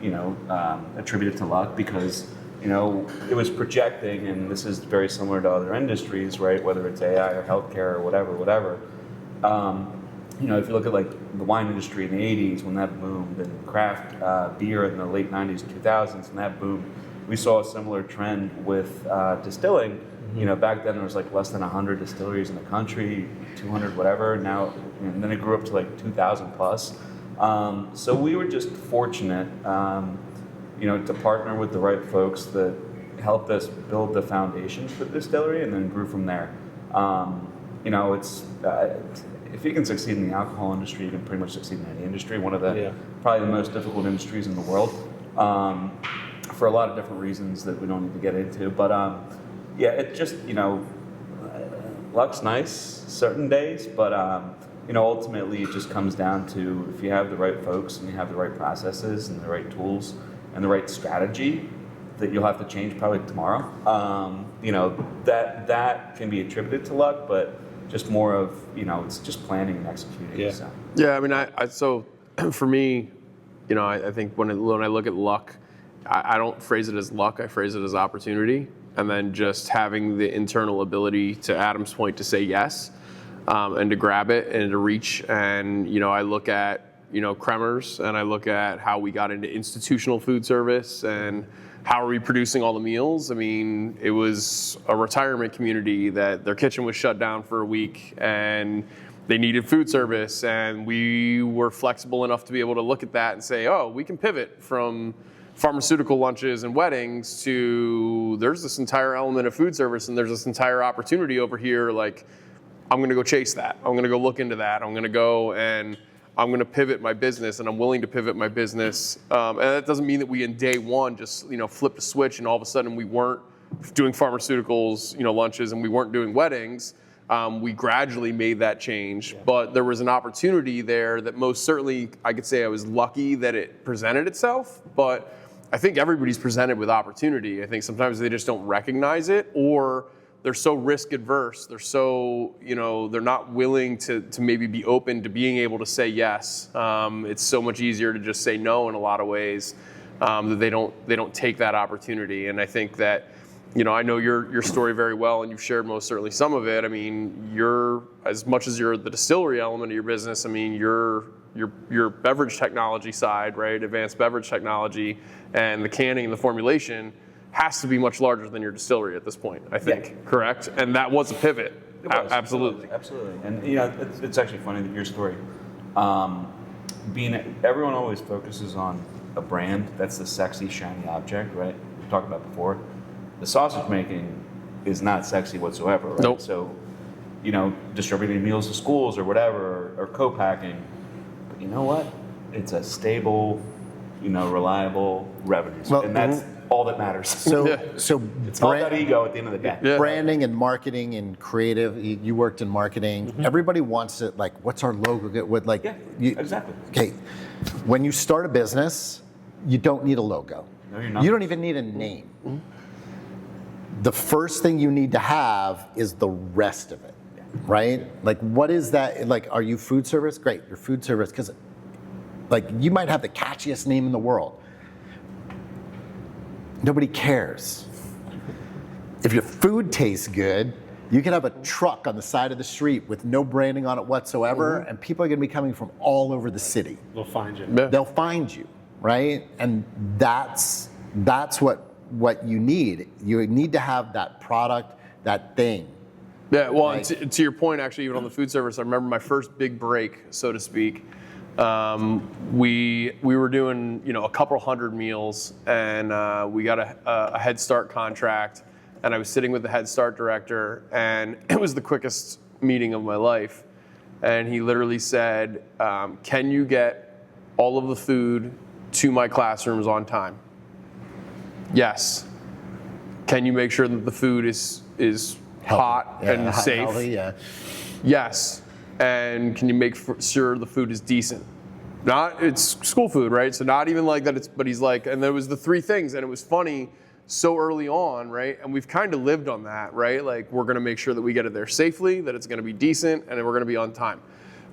attributed to luck because it was projecting, and this is very similar to other industries, right? Whether it's AI or healthcare or whatever. If you look at like the wine industry in the 80s when that boomed, and craft beer in the late 90s, 2000s, and that boomed, we saw a similar trend with distilling. Back then there was like less than 100 distilleries in the country, 200 whatever. Now, and then it grew up to like 2,000 plus. So we were just fortunate, to partner with the right folks that helped us build the foundations for the distillery, and then grew from there. It's if you can succeed in the alcohol industry, you can pretty much succeed in any industry. One of the probably the most difficult industries in the world, for a lot of different reasons that we don't need to get into. But it just luck's nice certain days, but ultimately it just comes down to if you have the right folks and you have the right processes and the right tools and the right strategy that you'll have to change probably tomorrow. That can be attributed to luck, but just more of it's just planning and executing. Yeah. So. Yeah, I mean, so for me, I think when I look at luck, I don't phrase it as luck. I phrase it as opportunity, and then just having the internal ability, to Adam's point, to say yes, and to grab it and to reach. And I look at Kremers, and I look at how we got into institutional food service and how are we producing all the meals? I mean, it was a retirement community that their kitchen was shut down for a week and they needed food service, and we were flexible enough to be able to look at that and say, oh, we can pivot from pharmaceutical lunches and weddings to there's this entire element of food service and there's this entire opportunity over here. Like, I'm gonna go chase that. I'm gonna go look into that. I'm gonna go and I'm going to pivot my business, and I'm willing to pivot my business. And that doesn't mean that we, in day one, just flipped a switch and all of a sudden we weren't doing pharmaceuticals, lunches, and we weren't doing weddings. We gradually made that change, but there was an opportunity there that most certainly I could say I was lucky that it presented itself. But I think everybody's presented with opportunity. I think sometimes they just don't recognize it, or they're so risk adverse. They're so, they're not willing to maybe be open to being able to say yes. It's so much easier to just say no in a lot of ways, that they don't take that opportunity. And I think that, I know your story very well, and you've shared most certainly some of it. I mean, you're, as much as you're the distillery element of your business, I mean, your beverage technology side, right? Advanced beverage technology and the canning and the formulation has to be much larger than your distillery at this point, I think, correct? And that was a pivot. It was, Absolutely. absolutely. And it's actually funny that your story. Everyone always focuses on a brand. That's the sexy, shiny object, right? We talked about before. The sausage making is not sexy whatsoever, right? Nope. So, distributing meals to schools or whatever, or co-packing. But you know what? It's a stable, reliable revenue, Well, and that's all that matters. So it's all about ego at the end of the day. Yeah. branding and marketing and creative. You worked in marketing. Everybody wants it. Like, what's our logo? Yeah, exactly. Okay, when you start a business, you don't need a logo. No, you're not. You don't even need a name. The first thing you need to have is the rest of it, right? Like, what is that? Like, are you food service? Great, you're food service, because like, you might have the catchiest name in the world. Nobody cares. If your food tastes good, you can have a truck on the side of the street with no branding on it whatsoever, and people are going to be coming from all over the city. They'll find you. Yeah. They'll find you, right? And that's what you need. You need to have that product, that thing. Yeah, well, Right. and to your point, actually, even on the food service, I remember my first big break, so to speak. We were doing a couple hundred meals, and we got a Head Start contract, and I was sitting with the Head Start director, and it was the quickest meeting of my life. And he literally said, "Can you get all of the food to my classrooms on time?" Yes. Can you make sure that the food is hot Yeah, and hot and safe? healthy, yeah. Yes. And can you make sure the food is decent? It's school food, right? So not even like that but he's like, and there was the three things, and it was funny so early on, right? And we've kind of lived on that, right? Like, we're gonna make sure that we get it there safely, that it's gonna be decent, and we're gonna be on time,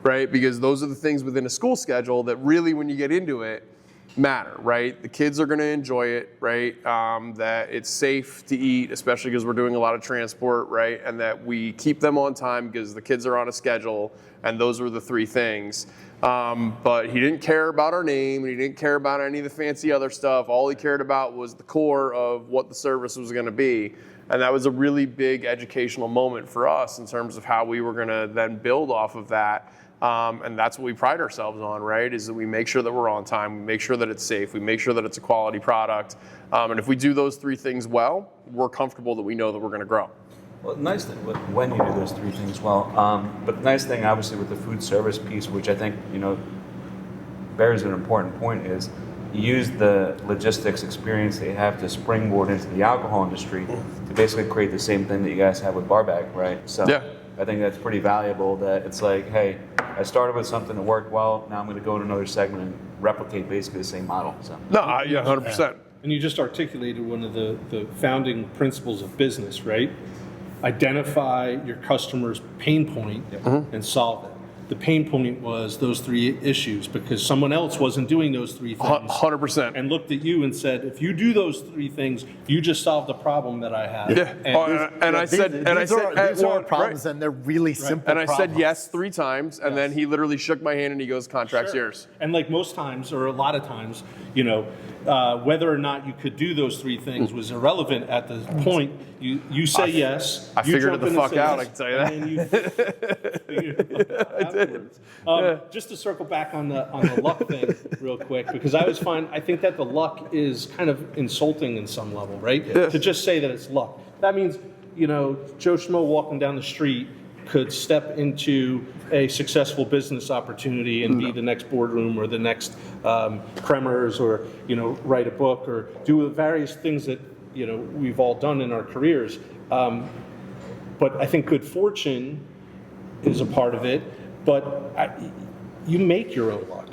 right? Because those are the things within a school schedule that really, when you get into it, matter, right? The kids are gonna enjoy it, right? That it's safe to eat, especially because we're doing a lot of transport, right? And that we keep them on time because the kids are on a schedule, and those were the three things. But he didn't care about our name, and he didn't care about any of the fancy other stuff. All he cared about was the core of what the service was gonna be. And that was a really big educational moment for us in terms of how we were gonna then build off of that. And that's what we pride ourselves on, right? Is that we make sure that we're on time, we make sure that it's safe, we make sure that it's a quality product. And if we do those three things well, we're comfortable that we know that we're gonna grow. Well, the nice thing when you do those three things well, but the nice thing, obviously, with the food service piece, which I think bears an important point, is use the logistics experience that you have to springboard into the alcohol industry to basically create the same thing that you guys have with Bar Bag, right? So Yeah. I think that's pretty valuable. That it's like, hey, I started with something that worked well. Now I'm going to go to another segment and replicate basically the same model. So No, yeah, 100%. And you just articulated one of the founding principles of business, right? Identify your customer's pain point and solve it. The pain point was those three issues because someone else wasn't doing those three things. 100%. And looked at you and said, if you do those three things, you just solved the problem that I have. Yeah. And I said, These are right. problems, and they're really simple. And I said problems. yes 3 times, and then he literally shook my hand and he goes, "Contract's yours." And like most times, or a lot of times, whether or not you could do those three things was irrelevant at the point. You say yes. I you figured it jump the in and fuck say out, yes, I can tell you and then you figure it out afterwards. Just to circle back on the luck thing real quick, because I always find, I think that the luck is kind of insulting in some level, right? Yeah. To just say that it's luck. That means, Joe Schmo walking down the street could step into a successful business opportunity and be the next Boardroom or the next Kremers, or write a book or do various things that we've all done in our careers. But I think good fortune is a part of it. But you make your own luck.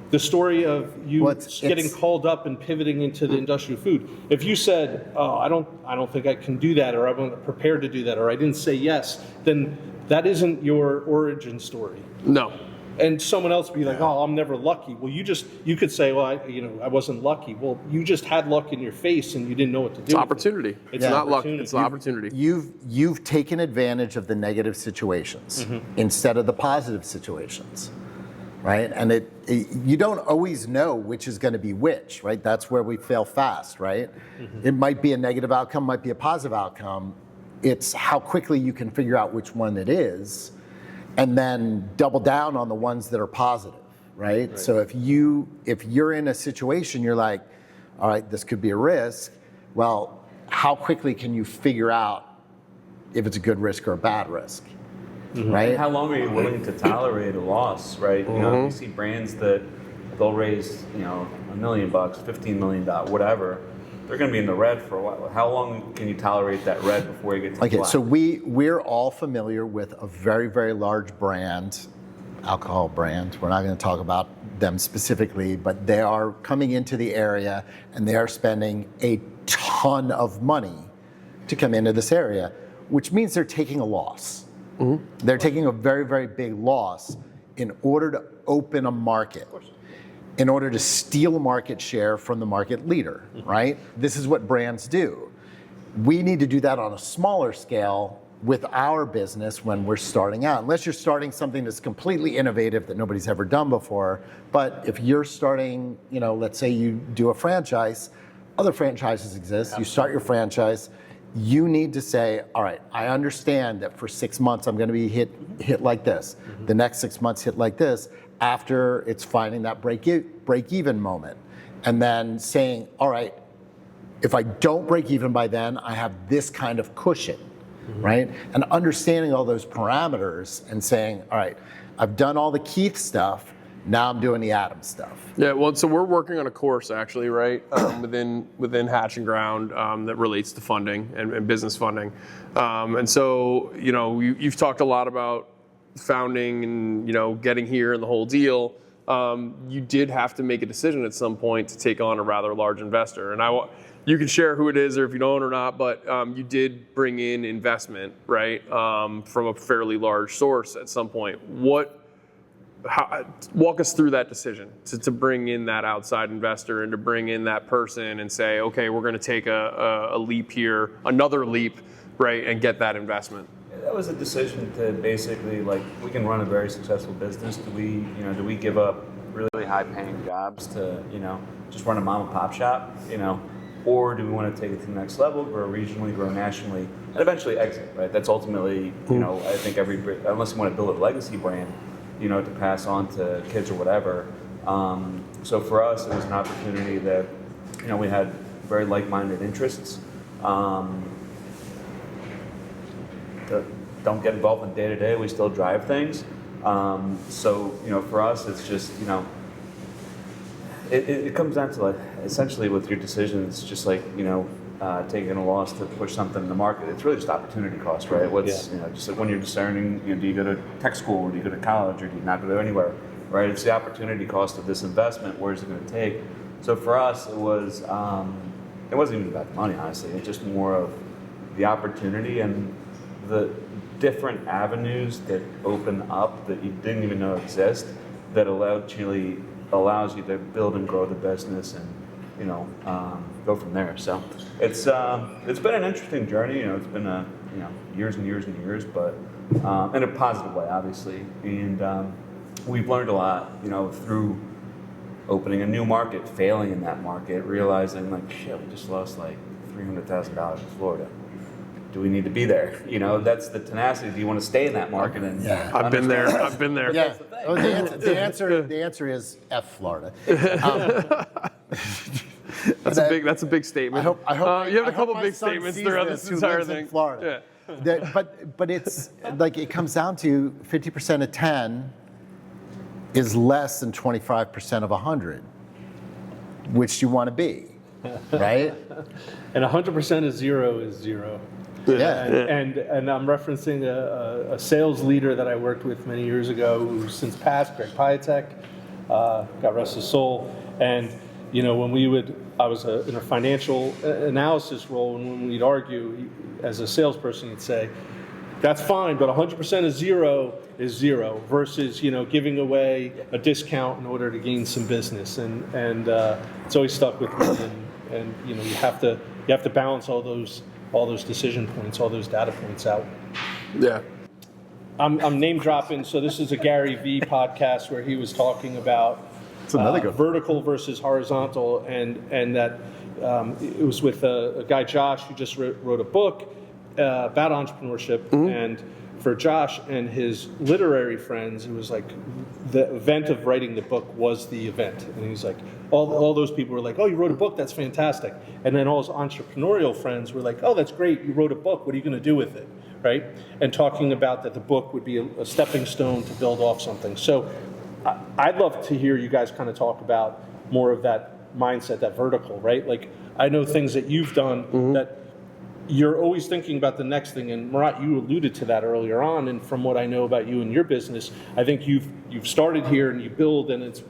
The story of you getting called up and pivoting into the industrial food. If you said, "Oh, I don't think I can do that," or "I'm not prepared to do that," or "I didn't say yes," then that isn't your origin story. No. And someone else would be like, "Oh, I'm never lucky." Well, you could say, "Well, I wasn't lucky." Well, you just had luck in your face and you didn't know what to do. It's opportunity. It's not luck. It's an opportunity. You've taken advantage of the negative situations instead of the positive situations, right? And you don't always know which is going to be which, right? That's where we fail fast, right? It might be a negative outcome, might be a positive outcome. It's how quickly you can figure out which one it is, and then double down on the ones that are positive, right? So if you're in a situation, you're like, all right, this could be a risk. Well, how quickly can you figure out if it's a good risk or a bad risk, right? And how long are you willing to tolerate a loss, right? You know, you see brands that they'll raise, $1 million, $15 million, whatever. They're going to be in the red for a while. How long can you tolerate that red before you get to the black? So we're all familiar with a very, very large brand, alcohol brand. We're not going to talk about them specifically, but they are coming into the area and they are spending a ton of money to come into this area, which means they're taking a loss. They're taking a very, very big loss in order to open a market, in order to steal market share from the market leader, right? This is what brands do. We need to do that on a smaller scale with our business when we're starting out, unless you're starting something that's completely innovative that nobody's ever done before. But if you're starting, let's say you do a franchise, other franchises exist, you start your franchise, you need to say, all right, I understand that for 6 months I'm going to be hit like this. The next 6 months hit like this. After it's finding that break even moment, and then saying, all right, if I don't break even by then, I have this kind of cushion, right? And understanding all those parameters and saying, all right, I've done all the Keith stuff. Now I'm doing the Adam stuff. Yeah, well, so we're working on a course actually, right, within Hatch and Ground that relates to funding and business funding. And so, you've talked a lot about founding and, getting here and the whole deal. You did have to make a decision at some point to take on a rather large investor. And you can share who it is or if you don't or not, but you did bring in investment, right, from a fairly large source at some point. Walk us through that decision to bring in that outside investor and to bring in that person and say, okay, we're going to take a leap here, another leap, right, and get that investment. That was a decision to basically, we can run a very successful business. Do we give up really high-paying jobs to, just run a mom-and-pop shop, or do we want to take it to the next level, grow regionally, grow nationally, and eventually exit, right? That's ultimately, I think unless you want to build a legacy brand, to pass on to kids or whatever. So for us, it was an opportunity that, we had very like-minded interests. Don't get involved in day-to-day. We still drive things. So, for us, it's just, it comes down to essentially with your decisions, just taking a loss to push something in the market. It's really just opportunity cost, right? Just like when you're discerning, do you go to tech school, or do you go to college, or do you not go to anywhere, right? It's the opportunity cost of this investment. Where is it going to take? So for us, it wasn't even about the money, honestly. It's just more of the opportunity and the different avenues that open up that you didn't even know exist, that allows you to build and grow the business and go from there. So it's been an interesting journey. It's been years and years and years, but in a positive way, obviously. And we've learned a lot, through opening a new market, failing in that market, realizing we just lost $300,000 in Florida. Do we need to be there? That's the tenacity. Do you want to stay in that market? And I've been there. Yeah. The answer is F Florida. That's a big statement. I hope you have a couple big statements throughout this entire thing. In Florida. Yeah. But it's it comes down to 50% of 10 is less than 25% of 100, which you want to be, right? And 100% of zero is zero. Yeah. And I'm referencing a sales leader that I worked with many years ago who's since passed, Greg Piatek, God rest his soul. And when I was in a financial analysis role, and when we'd argue, as a salesperson, he'd say, that's fine, but 100% of zero is zero versus giving away a discount in order to gain some business, and it's always stuck with me. And you have to balance all those decision points, all those data points out. Yeah. I'm name dropping, so this is a Gary Vee podcast where he was talking about vertical versus horizontal, and that it was with a guy, Josh, who just wrote a book, about entrepreneurship, and for Josh and his literary friends, it was like the event of writing the book was the event. And he's like, all those people were like, oh, you wrote a book, that's fantastic. And then all his entrepreneurial friends were like, oh, that's great, you wrote a book, what are you going to do with it, right? And talking about that the book would be a stepping stone to build off something. So I'd love to hear you guys kind of talk about more of that mindset, that vertical, right? Like, I know things that you've done that you're always thinking about the next thing, and Marat, you alluded to that earlier on. And from what I know about you and your business, I think you've started here and you build, and it's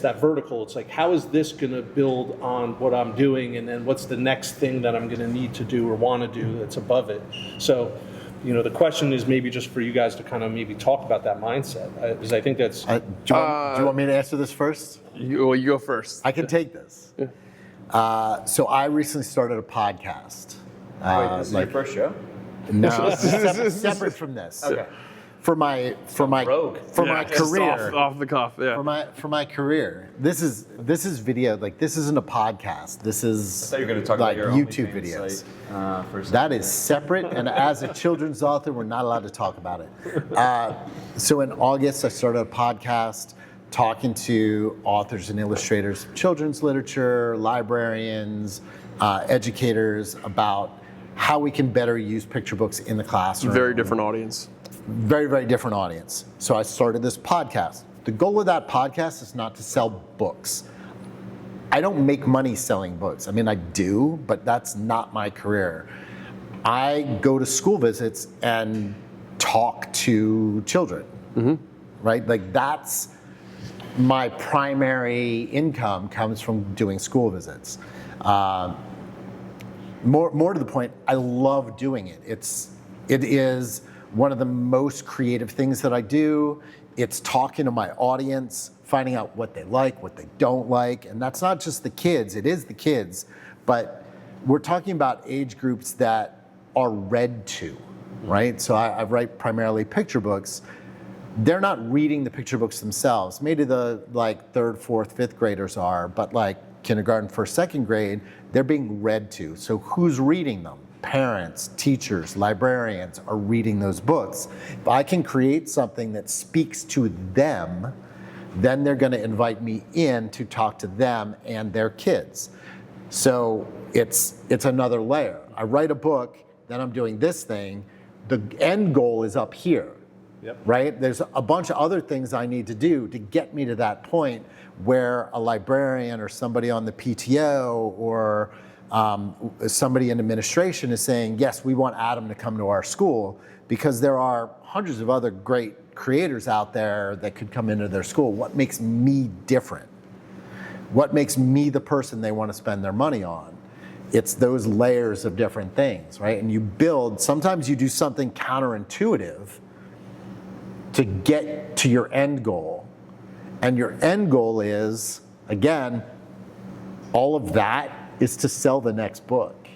that vertical. It's like, how is this going to build on what I'm doing, and then what's the next thing that I'm going to need to do or want to do that's above it? So, the question is maybe just for you guys to kind of maybe talk about that mindset, because I think that's. Do you want me to answer this first? You go first. I can take this. So I recently started a podcast. Wait, this is your first show? No, separate from this. Okay. For my career, off the cuff. Yeah. for my career, this is video. Like, this isn't a podcast. This is I thought you were going to talk like about your YouTube OnlyFans videos. site, for a second. That is separate, and as a children's author, we're not allowed to talk about it. So in August, I started a podcast talking to authors and illustrators of children's literature, librarians, educators about how we can better use picture books in the classroom. Very different audience. Very, very different audience. So I started this podcast. The goal of that podcast is not to sell books. I don't make money selling books. I mean, I do, but that's not my career. I go to school visits and talk to children, right? Like, that's my primary income, comes from doing school visits. More to the point, I love doing it. It is one of the most creative things that I do. It's talking to my audience, finding out what they like, what they don't like. And that's not just the kids, it is the kids, but we're talking about age groups that are read to, right? So I write primarily picture books. They're not reading the picture books themselves. Maybe the third, fourth, fifth graders are, but like kindergarten, first, second grade, they're being read to. So who's reading them? Parents, teachers, librarians are reading those books. If I can create something that speaks to them, then they're going to invite me in to talk to them and their kids. So it's another layer. I write a book, then I'm doing this thing. The end goal is up here. Yep. Right? There's a bunch of other things I need to do to get me to that point where a librarian or somebody on the PTO or somebody in administration is saying, yes, we want Adam to come to our school, because there are hundreds of other great creators out there that could come into their school. What makes me different? What makes me the person they want to spend their money on? It's those layers of different things, right? And you build, sometimes you do something counterintuitive to get to your end goal. And your end goal is, again, all of that is to sell the next book.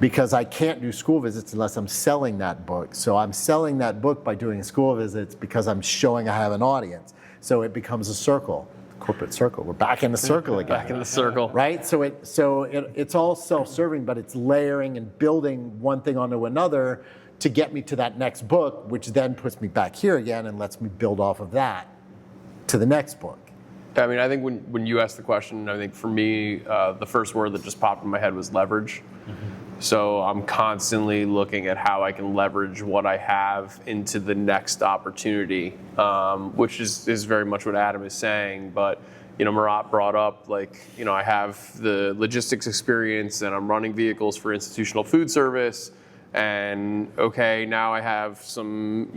Because I can't do school visits unless I'm selling that book. So I'm selling that book by doing school visits because I'm showing I have an audience. So it becomes a circle, corporate circle. We're back in the circle again. Back in the circle. Right? So it's all self-serving, but it's layering and building one thing onto another to get me to that next book, which then puts me back here again and lets me build off of that to the next book. I mean, I think when you asked the question, I think for me, the first word that just popped in my head was leverage. So I'm constantly looking at how I can leverage what I have into the next opportunity, which is very much what Adam is saying. But, Marat brought up, I have the logistics experience and I'm running vehicles for institutional food service. And okay, now I have some,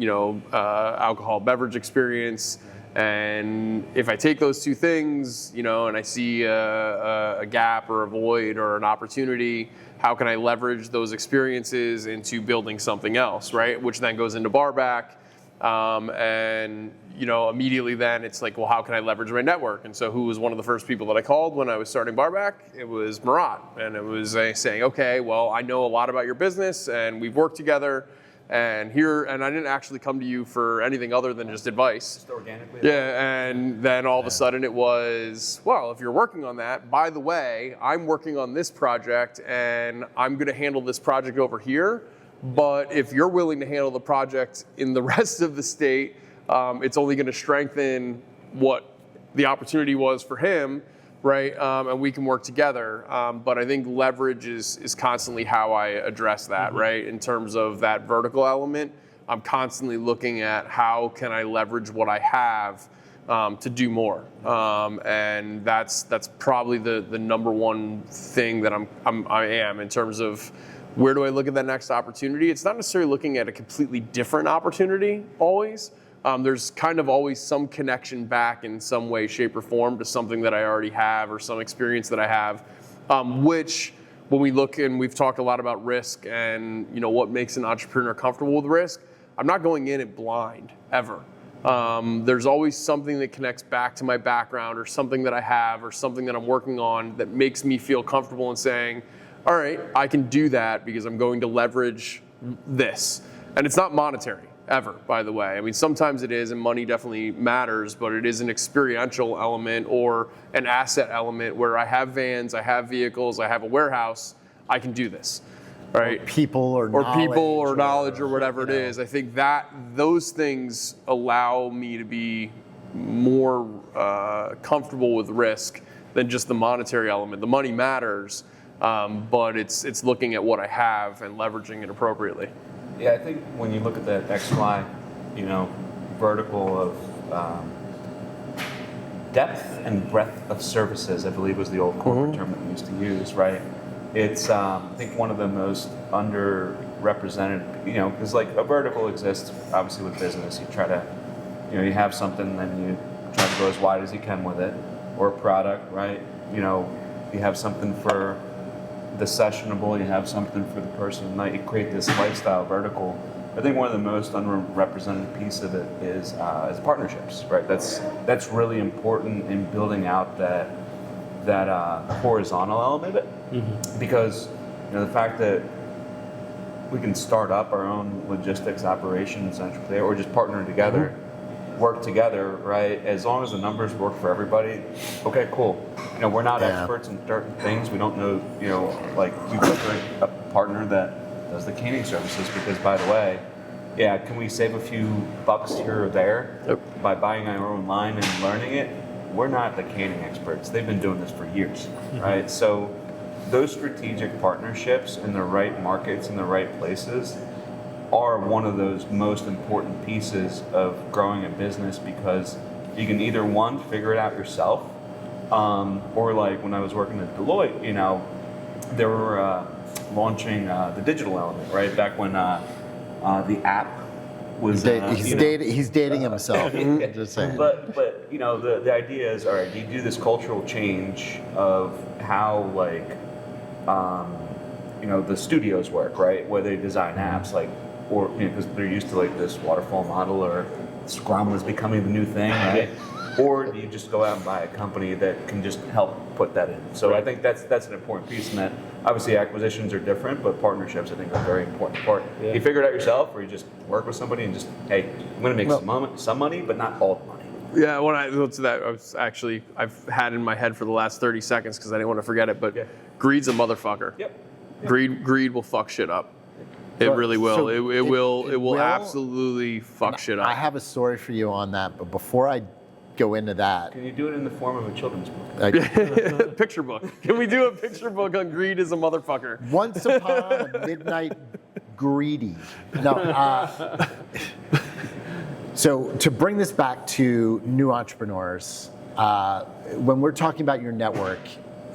alcohol beverage experience. And if I take those two things, and I see a gap or a void or an opportunity, how can I leverage those experiences into building something else, right? Which then goes into Barback. Immediately then it's like, well, how can I leverage my network? And so who was one of the first people that I called when I was starting Barback? It was Marat. And it was saying, okay, well, I know a lot about your business and we've worked together. And I didn't actually come to you for anything other than just advice. Just organically. Yeah, and then all of a sudden it was, well, if you're working on that, by the way, I'm working on this project and I'm going to handle this project over here. But if you're willing to handle the project in the rest of the state, it's only going to strengthen what the opportunity was for him, right? And we can work together. But I think leverage is constantly how I address that, right? In terms of that vertical element, I'm constantly looking at how can I leverage what I have to do more, and that's probably the number one thing that I am in terms of where do I look at that next opportunity. It's not necessarily looking at a completely different opportunity always. There's kind of always some connection back in some way, shape, or form to something that I already have or some experience that I have, which when we look, and we've talked a lot about risk and what makes an entrepreneur comfortable with risk, I'm not going in it blind ever. There's always something that connects back to my background or something that I have or something that I'm working on that makes me feel comfortable in saying, all right, I can do that because I'm going to leverage this. And it's not monetary ever, by the way. I mean, sometimes it is, and money definitely matters, but it is an experiential element or an asset element where I have vans, I have vehicles, I have a warehouse, I can do this. Right. Or people or knowledge or whatever it is. I think that those things allow me to be more comfortable with risk than just the monetary element. The money matters, but it's looking at what I have and leveraging it appropriately. Yeah, I think when you look at that XY, vertical of depth and breadth of services, I believe was the old corporate term that we used to use, right? It's, I think, one of the most underrepresented, because like a vertical exists, obviously, with business. You try to, you have something, then you try to go as wide as you can with it, or a product, right? You have something for the sessionable, you have something for the person of night. You create this lifestyle vertical. I think one of the most underrepresented piece of it is partnerships, right? That's really important in building out that horizontal element of it, because the fact that we can start up our own logistics operation essentially, or just partner together, work together, right? As long as the numbers work for everybody, okay, cool. We're not experts in certain things. We don't know, like we put a partner that does the canning services because, by the way, can we save a few bucks here or there by buying our own line and learning it? We're not the canning experts. They've been doing this for years, right? So those strategic partnerships in the right markets in the right places are one of those most important pieces of growing a business, because you can either, one, figure it out yourself, or like when I was working at Deloitte, they were launching the digital element, right? Back when the app was he's dating himself. Just saying. But the idea is, all right, you do this cultural change of how the studios work, right? Where they design apps, or because they're used to this waterfall model, or Scrum was becoming the new thing, right? Or do you just go out and buy a company that can just help put that in? So I think that's an important piece, and that obviously acquisitions are different, but partnerships I think are a very important part. You figure it out yourself, or you just work with somebody and just, hey, I'm going to make some money, but not all the money. Yeah, when I looked at that, I've had in my head for the last 30 seconds because I didn't want to forget it, but greed's a motherfucker. Yep. Greed will fuck shit up. It really will. So it will absolutely fuck shit up. I have a story for you on that, but before I go into that, can you do it in the form of a children's book? Picture book. Can we do a picture book on greed is a motherfucker? Once upon a midnight greedy. No. So to bring this back to new entrepreneurs, when we're talking about your network,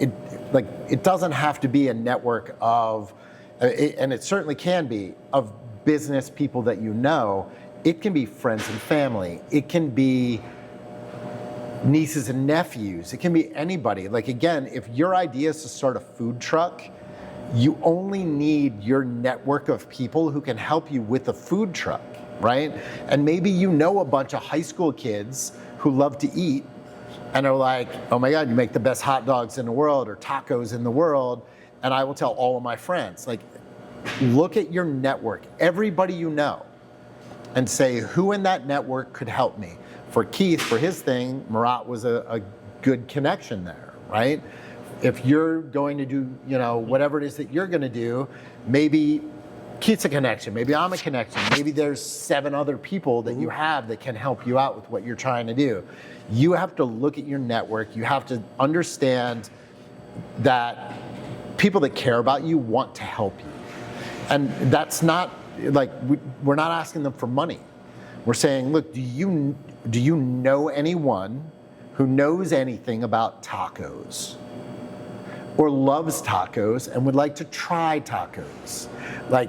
it doesn't have to be a network of, and it certainly can be, of business people that you know. It can be friends and family. It can be nieces and nephews. It can be anybody. Again, if your idea is to start a food truck, you only need your network of people who can help you with a food truck, right? And maybe a bunch of high school kids who love to eat and are like, oh my God, you make the best hot dogs in the world or tacos in the world, and I will tell all of my friends. Look at your network, everybody you know, and say, who in that network could help me? For Keith, for his thing, Marat was a good connection there, right? If you're going to do, whatever it is that you're going to do, maybe Keith's a connection. Maybe I'm a connection. Maybe there's 7 other people that you have that can help you out with what you're trying to do. You have to look at your network. You have to understand that people that care about you want to help you. And that's not like, we're not asking them for money. We're saying, look, do you know anyone who knows anything about tacos or loves tacos and would like to try tacos? Like,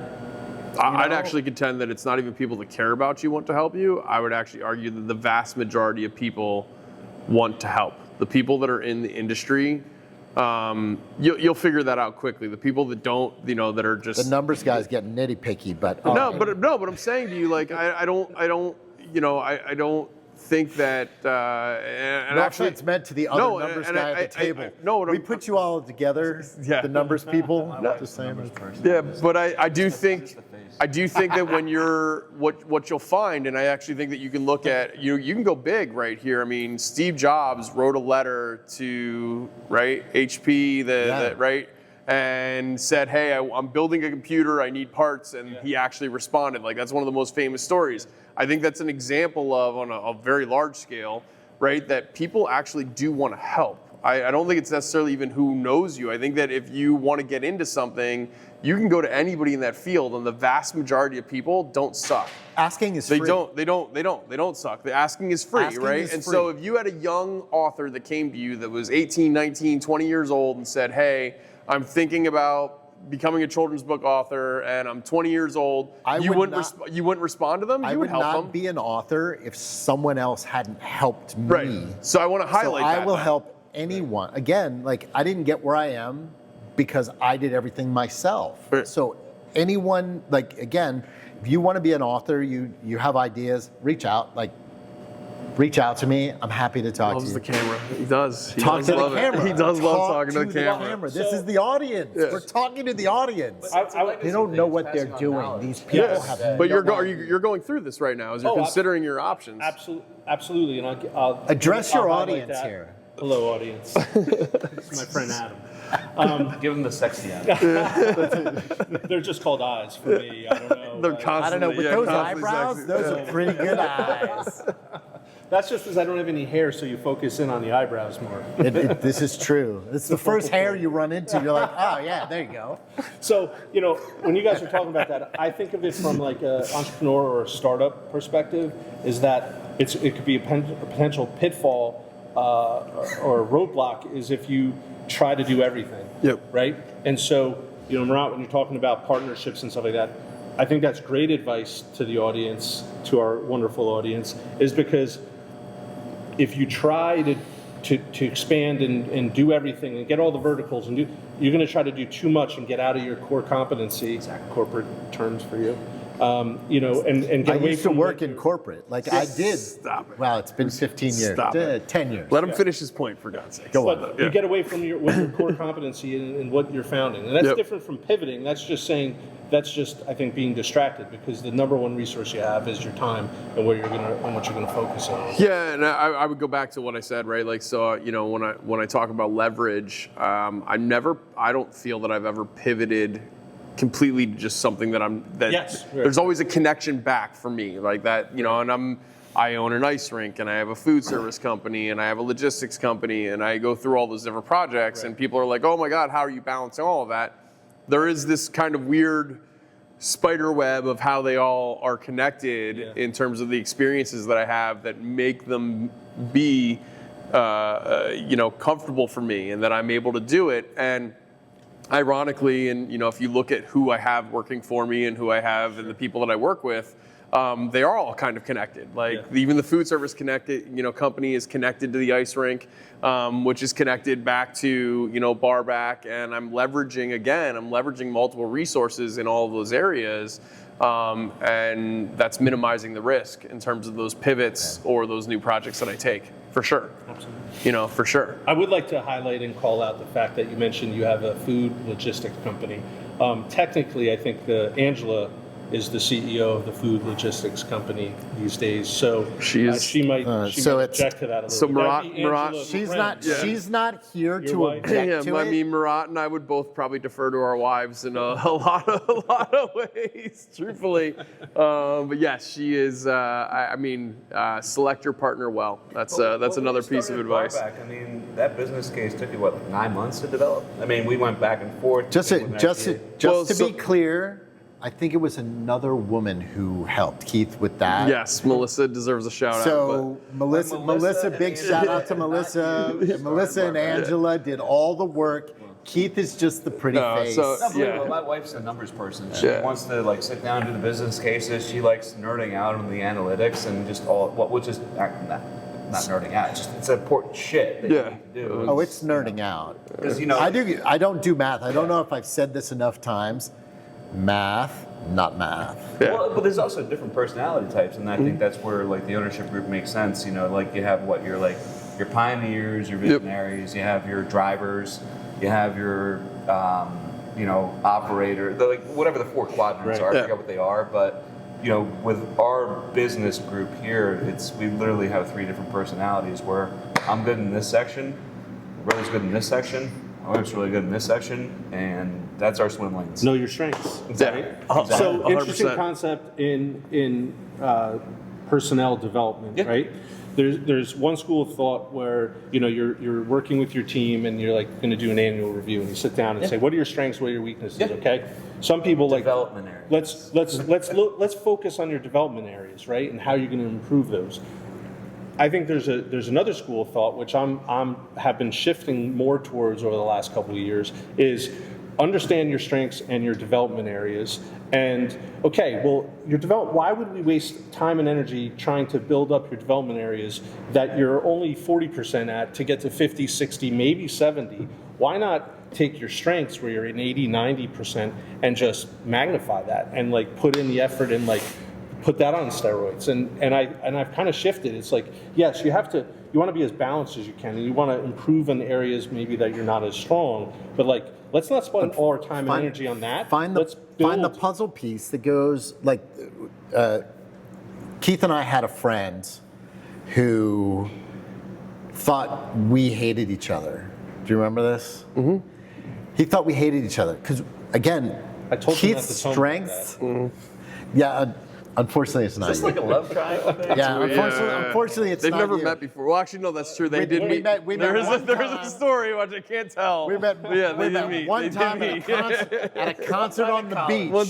I'd actually contend that it's not even people that care about you want to help you. I would actually argue that the vast majority of people want to help. The people that are in the industry, you'll figure that out quickly. The people that don't, that are just the numbers guys get nitty picky, but but I'm saying to you, like, I don't think that. And no actually, offense meant to the other numbers guy at the table. We put you all together, Yeah. the numbers people. Just saying. Yeah, but I do think that when you're what you'll find, and I actually think that you can look at you can go big right here. I mean, Steve Jobs wrote a letter to HP and said, hey, I'm building a computer, I need parts, and he actually responded. Like, that's one of the most famous stories. I think that's an example of, on a very large scale, that people actually do want to help. I don't think it's necessarily even who knows you. I think that if you want to get into something, you can go to anybody in that field, and the vast majority of people don't suck. Asking is free. They don't suck. The asking is free, Asking right? is And free. so if you had a young author that came to you that was 18, 19, 20 years old and said, hey, I'm thinking about becoming a children's book author and I'm 20 years old, you wouldn't respond to them? I You would help not them. be an author if someone else hadn't helped me. Right. So I want to highlight that. I will help anyone. Again, like, I didn't get where I am because I did everything myself. Right. So anyone, like, again, if you want to be an author, you have ideas, reach out to me. I'm happy to talk to Loves you. the camera. He does. He Talk does to the love camera. it. He does love Talk talking to the camera. This So- is the audience. Yeah. We're talking to the audience. I- They don't know what they're doing. These people have no But you're idea. going through this right now as you're Oh, considering your options. Absolutely, and I'll Address your highlight audience that. here. Hello, audience. This is my friend Adam. Give them the sexy ad. They're just called eyes for me. I don't know. They're but I don't know, with constantly- those constantly eyebrows, sexy. those are pretty good eyes. that's just because I don't have any hair, so you focus in on the eyebrows more. This is true. It's the first hair you run into. You're like, oh yeah, there you go. So, when you guys are talking about that, I think of it from like an entrepreneur or a startup perspective, is that it could be a potential pitfall or a roadblock is if you try to do everything. Yep. Right? And so, Marat, when you're talking about partnerships and stuff like that, I think that's great advice to the audience, to our wonderful audience, is because if you try to expand and do everything and get all the verticals and you're going to try to do too much and get out of your core competency, corporate terms for you, and get I away used to from work in corporate. Like, I did. Stop it. Well, it's been 15 years. Stop it. 10 years. Let him finish his point, for God's sake. Go on. But you get away from your core competency and what you're founding, and that's Yep. different from pivoting. That's just I think being distracted, because the number one resource you have is your time and what you're gonna focus on. Yeah, and I would go back to what I said, right? Like, so when I talk about leverage, I don't feel that I've ever pivoted completely to just something that Yes, right. there's always a connection back for me, like that, and I own an ice rink, and I have a food service company, and I have a logistics company, and I go through all those different projects, and people are like, oh my God, how are you balancing all of that? There is this kind of weird spider web of how they all are connected in terms of the experiences that I have that make them be, comfortable for me, and that I'm able to do it. And ironically, and if you look at who I have working for me and who I have and the people that I work with, they are all kind of connected. Like, even the food service company is connected to the ice rink, which is connected back to bar back, and I'm leveraging multiple resources in all of those areas, and that's minimizing the risk in terms of those pivots or those new projects that I take, for sure. Absolutely. For sure. I would like to highlight and call out the fact that you mentioned you have a food logistics company. Technically, I think Angela is the CEO of the food logistics company these days. So She is- she might so it's- object to that a little so bit. Marat- That'd be Marat- Angela's She's friend. not. She's not here to wife? object to I it. mean, Marat and I would both probably defer to our wives in a lot of ways, truthfully. But yes, she is. I mean, select your partner well. That's another piece of advice. I mean, that business case took you what, like 9 months to develop? I mean, we went back and forth. Just came with an idea. to be clear, I think it was another woman who helped Keith with that. Yes, Melissa deserves a shout out. So Melissa, big and shout out to Melissa. Melissa and Angela did all the work. Keith is just the pretty face. so- No, believe it, Yeah. my wife's a numbers person. She Yeah. wants to like sit down and do the business cases. She likes nerding out on the analytics and just all which is not nerding out. It's important shit that Yeah. you need to do. Oh, it's nerding out. Because I don't do math. I don't know if I've said this enough times. Math, not math. Yeah. Well, but there's also different personality types, and I think that's where like the ownership group makes sense. You know, like you have your pioneers, your visionaries. You have your drivers. You have your operator. Like whatever the 4 quadrants Right. are. I Yeah. forget what they are, but with our business group here, we literally have 3 different personalities. Where I'm good in this section, my brother's good in this section, my wife's really good in this section, and that's our swim lanes. Know your strengths. Yeah. Right? Exactly. So 100%. interesting concept in personnel development, Yeah. right? There's one school of thought where you're working with your team and you're like going to do an annual review and you sit down and say, what are your strengths, what are your weaknesses? Yeah. Okay. Some people Development areas. let's focus on your development areas, right, and how you're going to improve those. I think there's another school of thought which have been shifting more towards over the last couple of years is understand your strengths and your development areas. And okay, well, why would we waste time and energy trying to build up your development areas that you're only 40% at to get to 50, 60, maybe 70? Why not take your strengths where you're in 80, 90% and just magnify that and like put in the effort and like put that on steroids? And I've kind of shifted. It's like, yes, you want to be as balanced as you can, and you want to improve in areeth maybe that you're not as strong, but like, let's not spend all our time and energy on that. Find Let's the build. puzzle piece that goes like. Keith and I had a friend who thought we hated each other. Do you remember this? Mm-hmm. He thought we hated each other because, again, I told him not Keith's to tell me that. strength. Yeah, unfortunately, it's not. Is this like a love triangle thing? Yeah, unfortunately, it's They've not never you. met before. Well, actually, no, that's true. They We- did we meet. met- we met There is one a time. story which I can't tell. We met, But yeah, we they met did meet. one They time did at a concert on the beach. One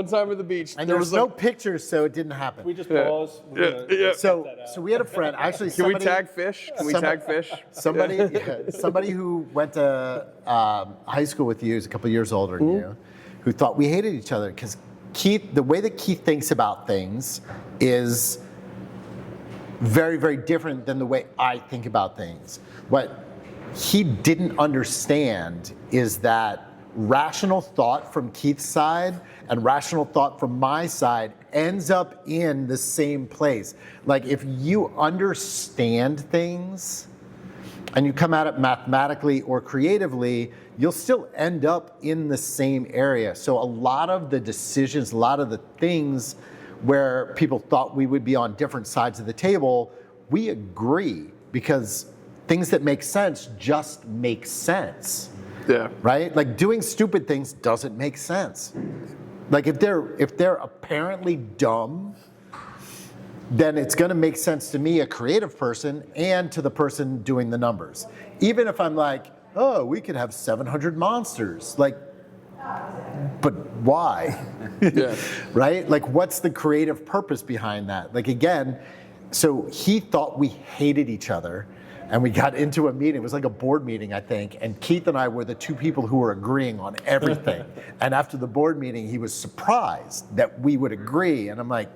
time at the beach. And there was no pictures, so it didn't happen. We just pause. We're gonna- Yeah. So we had a friend. Actually, Can we somebody, tag fish? Can we tag fish? somebody who went to high school with you, is a couple years older than you, who thought we hated each other because Keith, the way that Keith thinks about things is very, very different than the way I think about things. What he didn't understand is that rational thought from Keith's side and rational thought from my side ends up in the same place. Like if you understand things and you come at it mathematically or creatively, you'll still end up in the same area. So a lot of the decisions, a lot of the things where people thought we would be on different sides of the table, we agree because things that make sense just make sense, Yeah. right? Like doing stupid things doesn't make sense. Like if they're apparently dumb, then it's going to make sense to me, a creative person, and to the person doing the numbers. Even if I'm like, oh, we could have 700 monsters. Like, but why? Yeah. Right? Like, what's the creative purpose behind that? Like, again, so he thought we hated each other, and we got into a meeting. It was like a board meeting, I think, and Keith and I were the 2 people who were agreeing on everything. And after the board meeting, he was surprised that we would agree, and I'm like,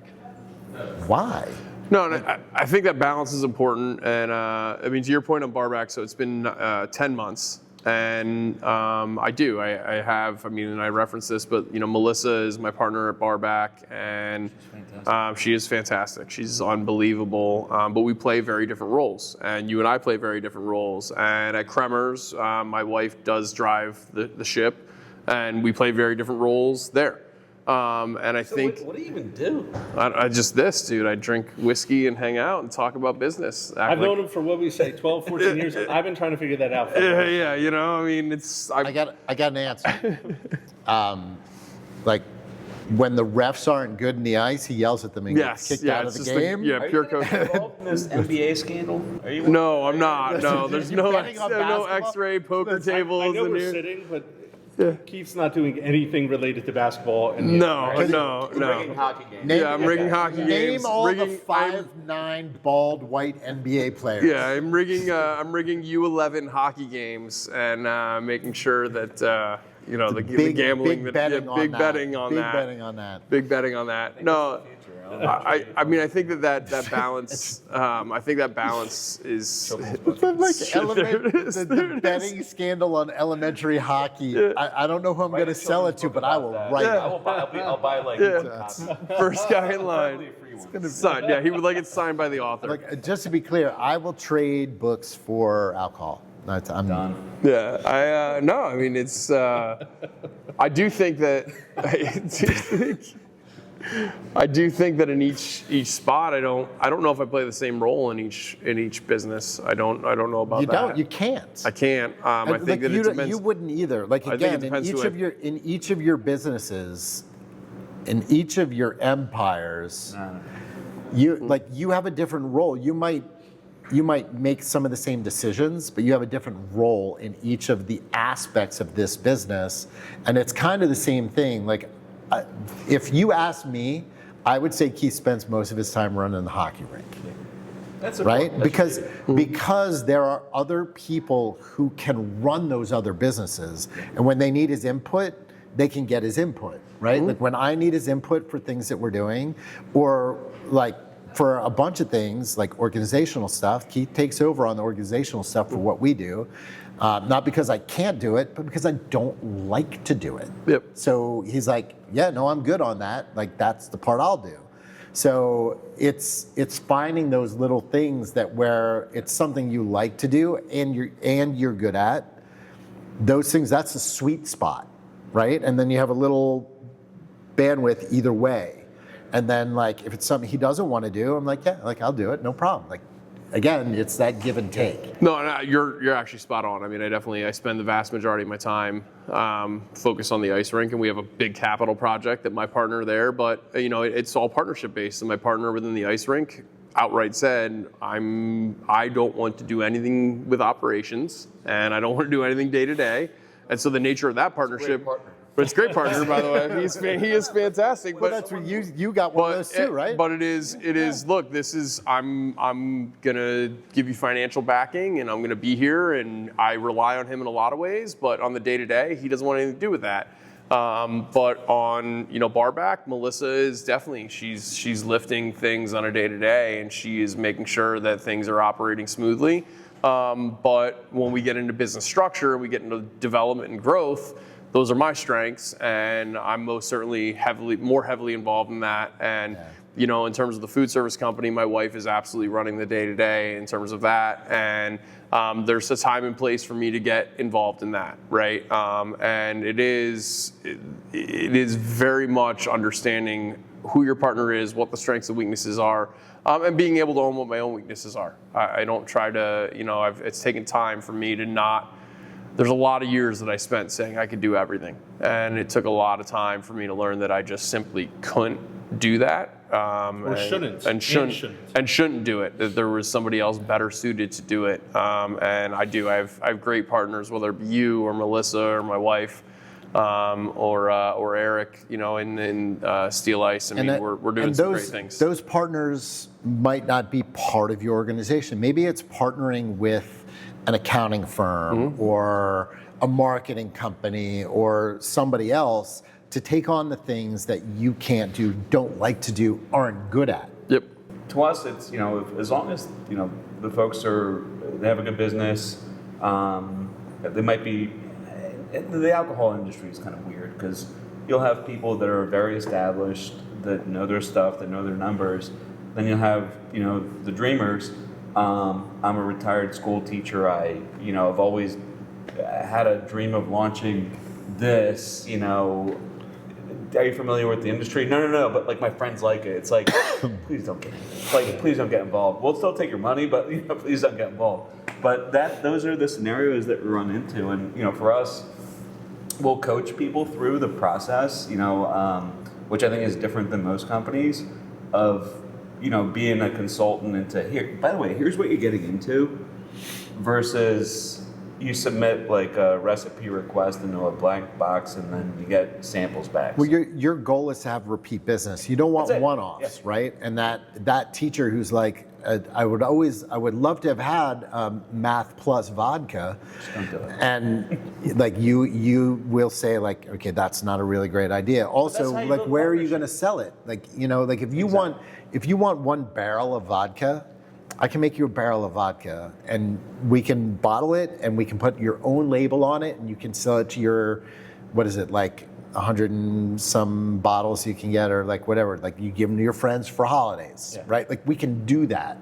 why? No, and I think that balance is important. And I mean, to your point on Barback, so it's been 10 months. And I have, I mean, and I reference this, but, Melissa is my partner at Barback, and she is fantastic. She's unbelievable. But we play very different roles, and you and I play very different roles. And at Kremers, my wife does drive the ship, and we play very different roles there. And I think What do you even do? I just this, dude. I drink whiskey and hang out and talk about business. I've known him for what we say, 12, 14 years. I've been trying to figure that out. For Yeah, you know, I mean, it's. I got an answer. Like when the refs aren't good in the ice, he yells at them and gets kicked out of the game. Are pure you gonna get involved in this NBA scandal? Are you? No, I'm not. No, there's You're no betting on basketball? X-ray poker tables I know in we're here. sitting, but Keith's not doing anything related to basketball. No. Rigging hockey games. Name- Yeah, I'm rigging hockey games. Name all rigging, the 5'9" bald white NBA players. Yeah, I'm rigging U11 hockey games and making sure that you know the gambling, big betting on big that. betting on Big that. betting on that. Big betting on that. No, I mean I think that balance. I think that balance is. Like There it is, the there it is. betting scandal on elementary hockey. I don't know who I'm going to sell it to, but I will write Yeah. I will buy. I'll buy like Yeah. one copy. First guy in line. Signed. Yeah, he would like it signed by the author. Like, just to be clear, I will trade books for alcohol. I'm Done. Yeah, I mean it's. I do think that. I do think that in each spot, I don't know if I play the same role in each business. I don't know about You that. don't. You can't. I can't. I think that it depends. You wouldn't either. Like think it again, depends who in each of your businesses, in each of your empires, you have a different role. You might make some of the same decisions, but you have a different role in each of the aspects of this business, and it's kind of the same thing. Like, if you ask me, I would say Keith spends most of his time running the hockey rink. That's Right? Because there are other people who can run those other businesses, and when they need his input, they can get his input, right? Like when I need his input for things that we're doing, or like for a bunch of things like organizational stuff, Keith takes over on the organizational stuff for what we do. Not because I can't do it, but because I don't like to do it. Yep. So he's like, yeah, no, I'm good on that. Like that's the part I'll do. So it's finding those little things that where it's something you like to do and you're good at. Those things, that's a sweet spot, right? And then you have a little bandwidth either way. And then like if it's something he doesn't want to do, I'm like, yeah, like I'll do it, no problem. Like again, it's that give and take. No, you're actually spot on. I mean, I spend the vast majority of my time focused on the ice rink, and we have a big capital project that my partner there. But you know, it's all partnership based, and my partner within the ice rink outright said, I don't want to do anything with operations, and I don't want to do anything day to day. And so the nature of that partnership. But it's a great partner, by the way. He is fantastic. Well, But that's what you got one of those too, right? But it is. Look, this is. I'm gonna give you financial backing, and I'm gonna be here, and I rely on him in a lot of ways. But on the day to day, he doesn't want anything to do with that. But on bar back, Melissa is definitely she's lifting things on a day to day, and she is making sure that things are operating smoothly. But when we get into business structure, we get into development and growth. Those are my strengths, and I'm most certainly more heavily involved in that. And in terms of the food service company, my wife is absolutely running the day-to-day in terms of that. And there's a time and place for me to get involved in that, right? And it is very much understanding who your partner is, what the strengths and weaknesses are, and being able to own what my own weaknesses are. I don't try to, it's taken time for me to not. There's a lot of years that I spent saying I could do everything, and it took a lot of time for me to learn that I just simply couldn't do that, shouldn't do it. That there was somebody else better suited to do it, and I do. I have great partners, whether it be you or Melissa or my wife, or Eric, in Steel Ice. I mean, we're doing some great things. Those partners might not be part of your organization. Maybe it's partnering with an accounting firm or a marketing company or somebody else to take on the things that you can't do, don't like to do, aren't good at. Yep. To us, it's as long as the folks they have a good business, they might be. The alcohol industry is kind of weird because you'll have people that are very established, that know their stuff, that know their numbers. Then you'll have the dreamers. I'm a retired school teacher. I've always had a dream of launching this, are you familiar with the industry? No, but like my friends like it. It's like, please don't get involved. We'll still take your money, but please don't get involved. But those are the scenarios that we run into, and for us, we'll coach people through the process, which I think is different than most companies, of being a consultant into here. By the way, here's what you're getting into, versus you submit like a recipe request into a blank box and then you get samples back. Well, your goal is to have repeat business. You don't want one-offs, right? And that teacher who's like, I would love to have had math plus vodka, Just don't do it. and like you will say like, okay, that's not a really great idea. Also, how you like, build where are you partnership. going to sell it? Like, like if you want 1 barrel of vodka, I can make you a barrel of vodka, and we can bottle it, and we can put your own label on it, and you can sell it to your, what is it, like 100 and some bottles you can get, or like whatever, like you give them to your friends for holidays, right? Like we can do that,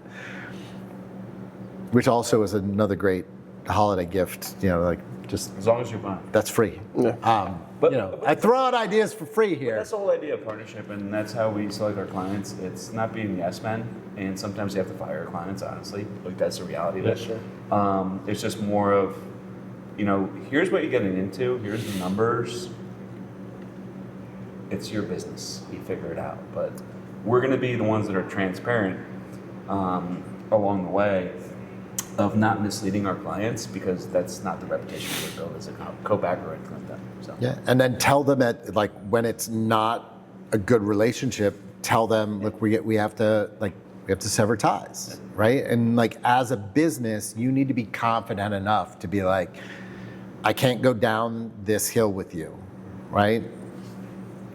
which also is another great holiday gift, like just, As long as you're buying. that's free. Yeah. But I throw out ideas for free here. That's the whole idea of partnership, and that's how we select our clients. It's not being yes men, and sometimes you have to fire your clients, honestly. Like, that's the reality of it. Sure. It's just more of, here's what you're getting into, here's the numbers. It's your business. You figure it out. But we're going to be the ones that are transparent along the way of not misleading our clients, because that's not the reputation we build as a co-backer or anything like that. So. Yeah, and then tell them when it's not a good relationship, tell them, look, we have to sever ties, right? And like as a business, you need to be confident enough to be like, I can't go down this hill with you, right?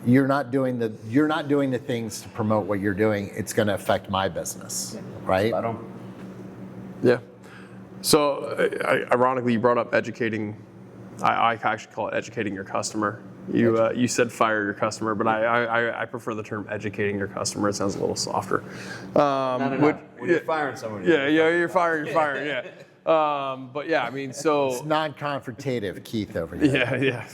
You're not doing the things to promote what you're doing. It's going to affect my business, right? I don't. Yeah. So, ironically, you brought up educating. I actually call it educating your customer. You said fire your customer, but I prefer the term educating your customer. It sounds a little softer. When you're firing somebody. Yeah, you're firing, yeah. But yeah, I mean, so It's non-confrontative, Keith, over here. yeah.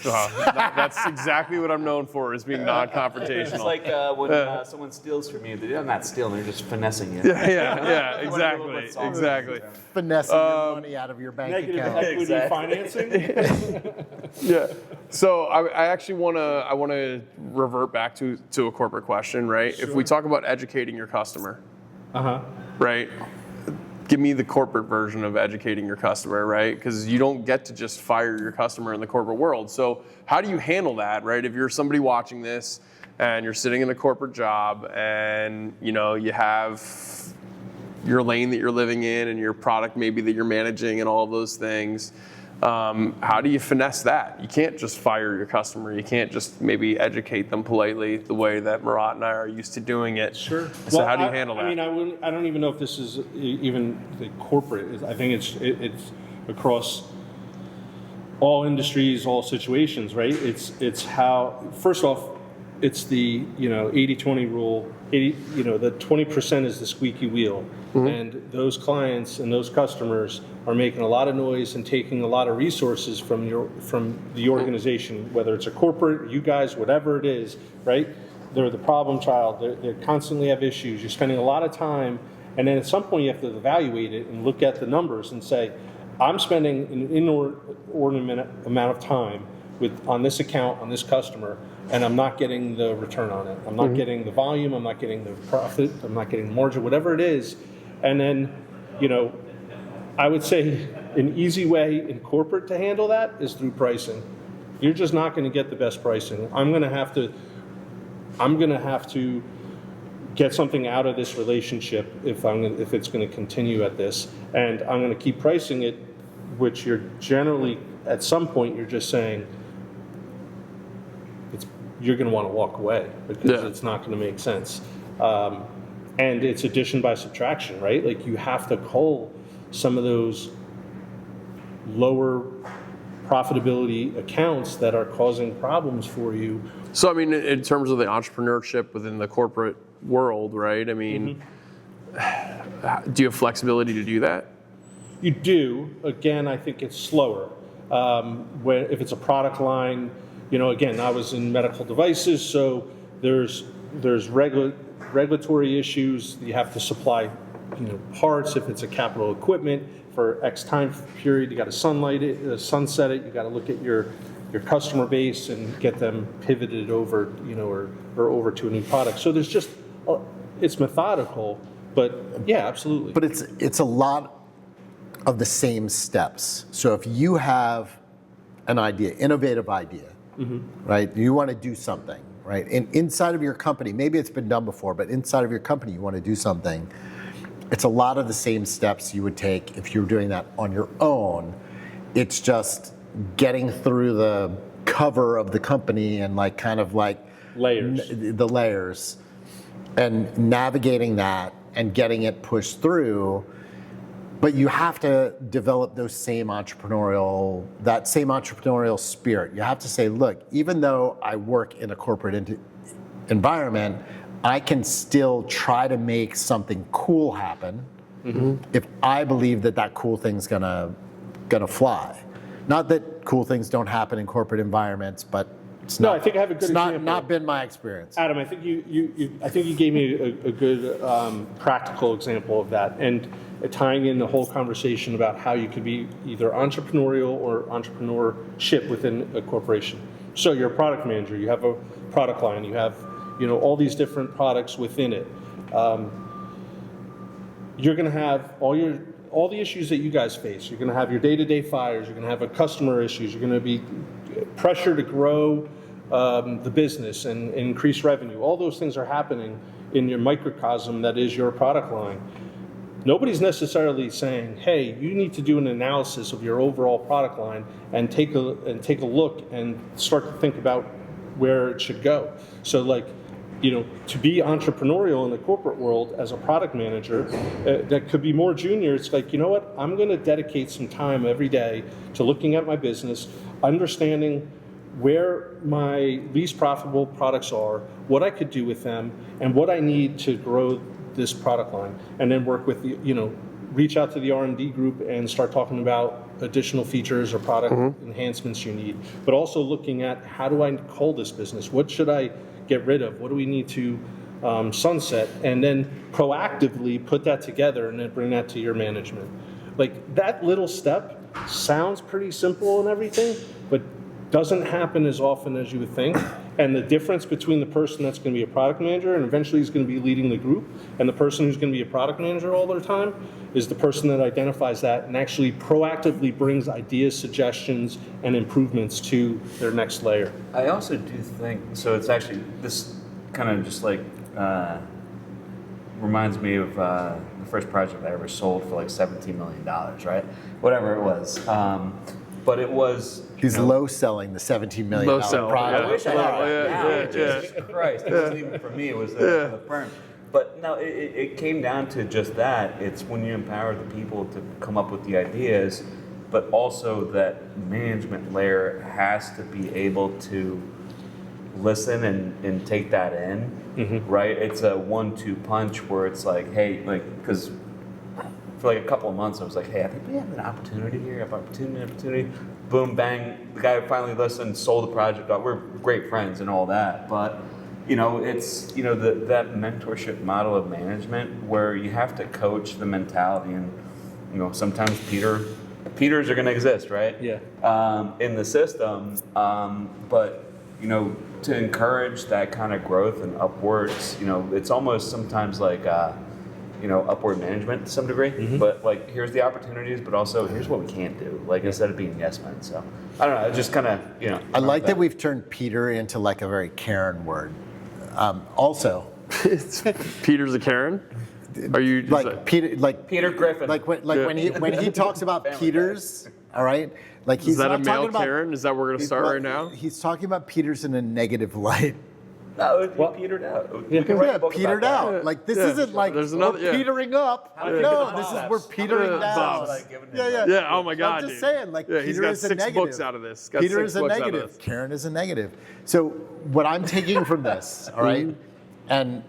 That's exactly what I'm known for, is being non-confrontational. It's like when someone steals from you, they're not stealing, they're just finessing you. Yeah, You wanna be a little bit softer. exactly. Finessing your money out of your bank Negative account. equity financing. Yeah. So I actually want to revert back to a corporate question, right? If we talk about educating your customer, right? Give me the corporate version of educating your customer, right? Because you don't get to just fire your customer in the corporate world. So how do you handle that, right? If you're somebody watching this and you're sitting in a corporate job and you have your lane that you're living in and your product maybe that you're managing and all of those things, how do you finesse that? You can't just fire your customer. You can't just maybe educate them politely the way that Marat and I are used to doing it. Sure. So how do you handle that? I mean, I don't even know if this is even the corporate. I think it's across all industries, all situations, right? It's how, first off, it's the 80-20 rule. The 20% is the squeaky wheel, and those clients and those customers are making a lot of noise and taking a lot of resources from the organization, whether it's a corporate, you guys, whatever it is, right? They're the problem child. They constantly have issues. You're spending a lot of time, and then at some point you have to evaluate it and look at the numbers and say, I'm spending an inordinate amount of time on this account, on this customer, and I'm not getting the return on it. I'm not getting the volume, I'm not getting the profit, I'm not getting the margin, whatever it is. And then, I would say an easy way in corporate to handle that is through pricing. You're just not going to get the best pricing. I'm going to have to get something out of this relationship if it's going to continue at this, and I'm going to keep pricing it, which you're generally at some point you're just saying you're going to want to walk away because it's not going to make sense. And it's addition by subtraction, right? Like you have to cull some of those lower profitability accounts that are causing problems for you. So, I mean, in terms of the entrepreneurship within the corporate world, right? I mean, do you have flexibility to do that? You do. Again, I think it's slower. If it's a product line, again, I was in medical devices, so there's regulatory issues. You have to supply, parts if it's a capital equipment for X time period. You got to sunset it. You got to look at your customer base and get them pivoted over, or over to a new product. So there's just, it's methodical, but yeah, absolutely. But it's a lot of the same steps. So if you have an idea, innovative idea, right? You want to do something, right? And inside of your company, maybe it's been done before, but inside of your company, you want to do something. It's a lot of the same steps you would take if you were doing that on your own. It's just getting through the cover of the company and Layers. the layers, and navigating that and getting it pushed through. But you have to develop that same entrepreneurial spirit. You have to say, look, even though I work in a corporate environment, I can still try to make something cool happen if I believe that cool thing's gonna fly. Not that cool things don't happen in corporate environments, but it's not. I think I have a good example. Not been my experience. Adam, I think you gave me a good practical example of that, and tying in the whole conversation about how you could be either entrepreneurial or entrepreneurship within a corporation. So you're a product manager, you have a product line, you have all these different products within it. You're going to have all the issues that you guys face. You're going to have your day-to-day fires. You're going to have customer issues. You're going to be pressure to grow the business and increase revenue. All those things are happening in your microcosm that is your product line. Nobody's necessarily saying, hey, you need to do an analysis of your overall product line and take a look and start to think about where it should go. So to be entrepreneurial in the corporate world as a product manager, that could be more junior. It's like, you know what, I'm going to dedicate some time every day to looking at my business, understanding where my least profitable products are, what I could do with them, and what I need to grow this product line, and then work with reach out to the R&D group and start talking about additional features or product enhancements you need, but also looking at how do I cull this business? What should I get rid of? What do we need to sunset? And then proactively put that together and then bring that to your management. Like that little step sounds pretty simple and everything, but doesn't happen as often as you would think. And the difference between the person that's going to be a product manager and eventually is going to be leading the group and the person who's going to be a product manager all the time is the person that identifies that and actually proactively brings ideas, suggestions, and improvements to their next layer. I also do think, so it's actually, this kind of just reminds me of the first project I ever sold for $17 million, right? Whatever it was. But it was... He's low selling the $17 million product. I wish I had Jesus Christ. It wasn't even for me, it was for the firm. But no, it came down to just that. It's when you empower the people to come up with the ideas, but also that management layer has to be able to listen and take that in, right? It's a 1-2 punch where it's like, hey, because for a couple of months I was like, hey, I think we have an opportunity here, opportunity. Boom, bang, the guy finally listened, sold the project off. We're great friends and all that, but it's that mentorship model of management where you have to coach the mentality, and sometimes Peters are going to exist, right? Yeah. In the system, but to encourage that kind of growth and upwards, it's almost sometimes like upward management to some degree, but here's the opportunities, but also here's what we can't do, instead of being yes men. So I don't know, it's just kind of I like that we've turned Peter into a very Karen word. Also, Peter's a Karen. Are you just Peter Griffin? When he talks about Peters, all right, he's is that not a male talking about, Karen? Is that what we're going to start right now? He's talking about Peters in a negative light. No, it petered out. Yeah, petered out. This isn't There's another, we're petering up. No, this is we're petering down. Yeah. Oh my God. I'm just saying, he's Peter got is a 6 negative. books out of this. Peter is a negative. Karen is a negative. So what I'm taking from this, all right, and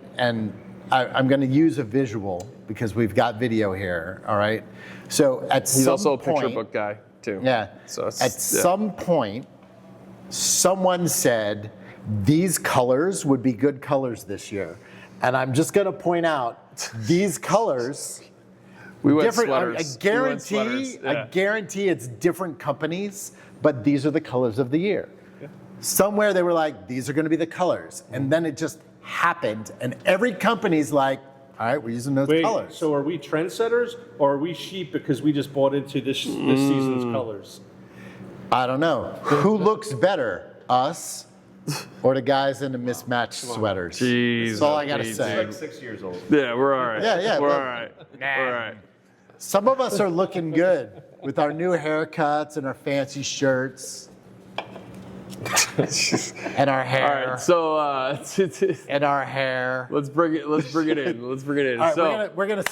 I'm going to use a visual because we've got video here, all right. So at he's some also a point, picture book guy too. Yeah. So at some point, someone said these colors would be good colors this year. And I'm just going to point out these colors. We went Different. sweaters. I guarantee it's different companies, but these are the colors of the year. Somewhere they were like, these are going to be the colors. And then it just happened. And every company's like, all right, we're using those colors. So are we trendsetters or are we sheep because we just bought into this season's colors? I don't know. Who looks better, us or the guys in the mismatched sweaters? Jeez, That's all I got to He's say. like 6 years old. Yeah, we're all right. Yeah, We're but- all right. We're all right. Some of us are looking good with our new haircuts and our fancy shirts and our hair. All right. So And our hair. let's bring it in. Let's bring it in. All right, So we're gonna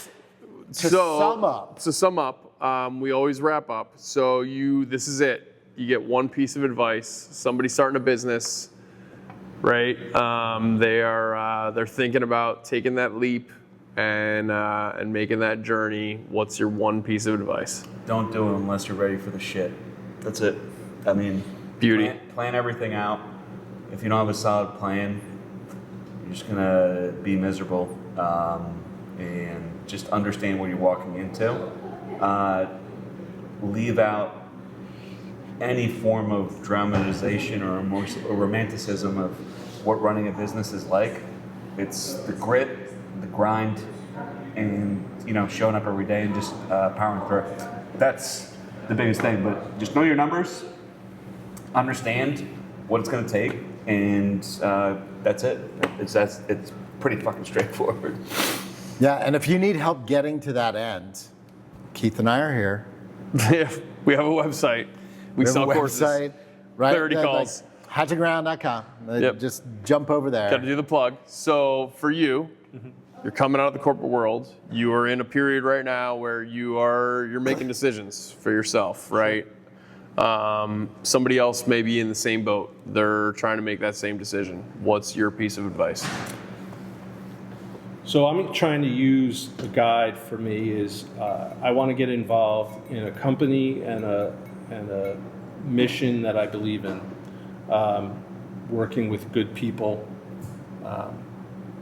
sum up. To sum up, we always wrap up. So this is it. You get one piece of advice. Somebody starting a business, right? They're thinking about taking that leap and making that journey. What's your one piece of advice? Don't do it unless you're ready for the shit. That's it. I mean, Beauty. Plan everything out. If you don't have a solid plan, you're just gonna be miserable. And just understand what you're walking into. Leave out any form of dramatization or romanticism of what running a business is like. It's the grit, the grind, and showing up every day and just powering through. That's the biggest thing. But just know your numbers, understand what it's going to take, and that's it. It's pretty fucking straightforward. Yeah, and if you need help getting to that end, Keith and I are here. We have a website. We have sell a courses. website, right? 30 calls. Howtoground.com. Yep. Just jump over there. Got to do the plug. So for you, you're coming out of the corporate world. You are in a period right now where you're making decisions for yourself, right? Somebody else may be in the same boat. They're trying to make that same decision. What's your piece of advice? So I'm trying to use a guide for me is I want to get involved in a company and a mission that I believe in, working with good people,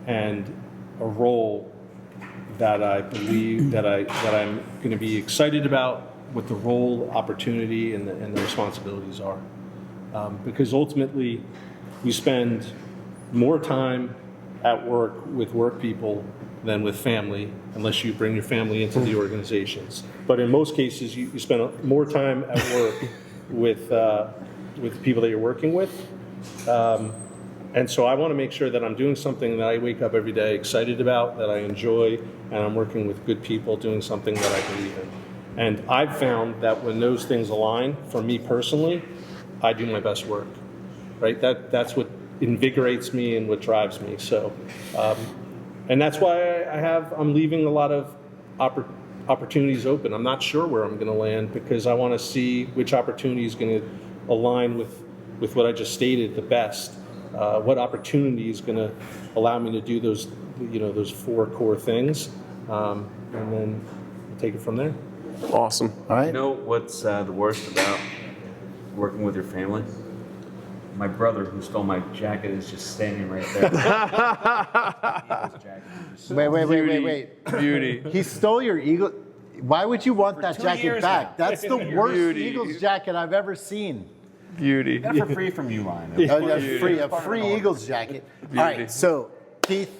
and a role that I believe that I'm going to be excited about, what the role, opportunity, and the responsibilities are, because ultimately we spend more time at work with work people than with family, unless you bring your family into the organizations. But in most cases, you spend more time at work with the people that you're working with. And so I want to make sure that I'm doing something that I wake up every day excited about, that I enjoy, and I'm working with good people doing something that I believe in. And I've found that when those things align, for me personally, I do my best work, right? That's what invigorates me and what drives me. So, and that's why I'm leaving a lot of opportunities open. I'm not sure where I'm going to land because I want to see which opportunity is going to align with what I just stated the best. What opportunity is going to allow me to do those 4 core things, and then we'll take it from there. Awesome. All right. You know what's the worst about working with your family? My brother, who stole my jacket, is just standing right there. Wait. Beauty. He stole your Eagle. Why would you want that 2 jacket years back? now. That's the worst Beauty. Eagles jacket I've ever seen. Beauty. Got it for free from you, Line. A free Eagles jacket. All right, so Keith,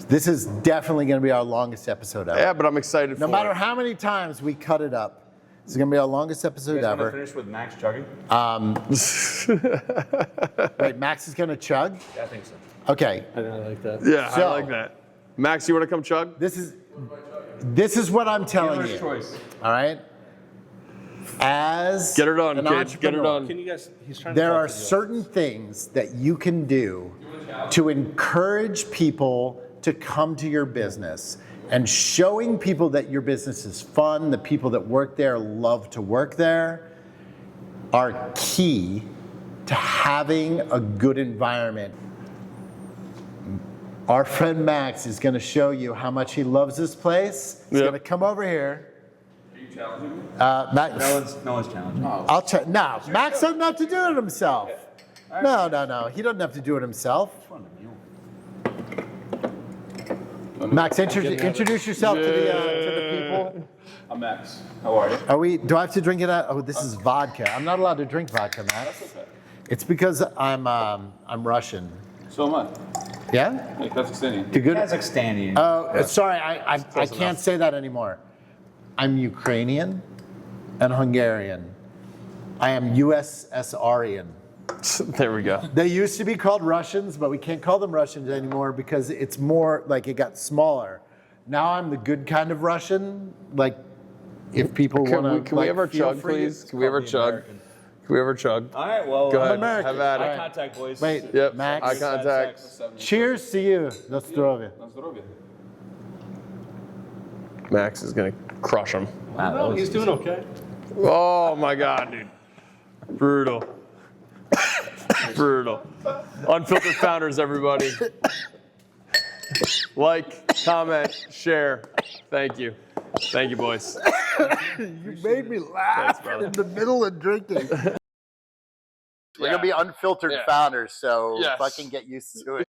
this is definitely going to be our longest episode ever. Yeah, but I'm excited for No matter it. how many times we cut it up, it's going to be our longest episode You guys want to ever. finish with Max chugging? Wait, Max is going to chug? Yeah, I think so. Okay, I like that. Yeah, So- I like that. Max, you want to come chug? this is what I'm telling Dealer's you. choice. All right? As Get her done, an kid. Get her entrepreneur, done. Can you guys? He's trying to there talk are to you. certain things that you can do to encourage people to come to your business. And showing people that your business is fun, the people that work there love to work there, are key to having a good environment. Our friend Max is going to show you how much he loves this place. He's Yep. going to come over here. you challenging me? Max, No one's challenging. I'll check. No, Max doesn't have to do it himself. No. He doesn't have to do it himself. Max, introduce yourself to the people. I'm Max. How are you? Do I have to drink it out? Oh, this is vodka. I'm not allowed to drink vodka, Max. That's okay. It's because I'm Russian. So am I. Yeah? Hey, Kazakhstani. You good? Kazakhstani. Oh, sorry, I can't say that anymore. I'm Ukrainian and Hungarian. I am USSRian. There we go. They used to be called Russians, but we can't call them Russians anymore because it's more like it got smaller. Now I'm the good kind of Russian. Like, if people want to, Can we have our chug, please? Can we have our chug? Can we have our chug? All right, well, Go ahead. American. Have at it. eye contact, boys. Wait, Yep. Max. Eye contact. Cheers to you. На здоровье. На здоровье. Max is gonna crush him. Wow, No, he's doing okay. Oh my God, dude. Brutal. Brutal. Unfiltered Founders, everybody. Like, comment, share. Thank you. Thank you, boys. You made me laugh brother. in the middle of drinking. We're gonna be unfiltered founders, so Yes. fucking get used to it.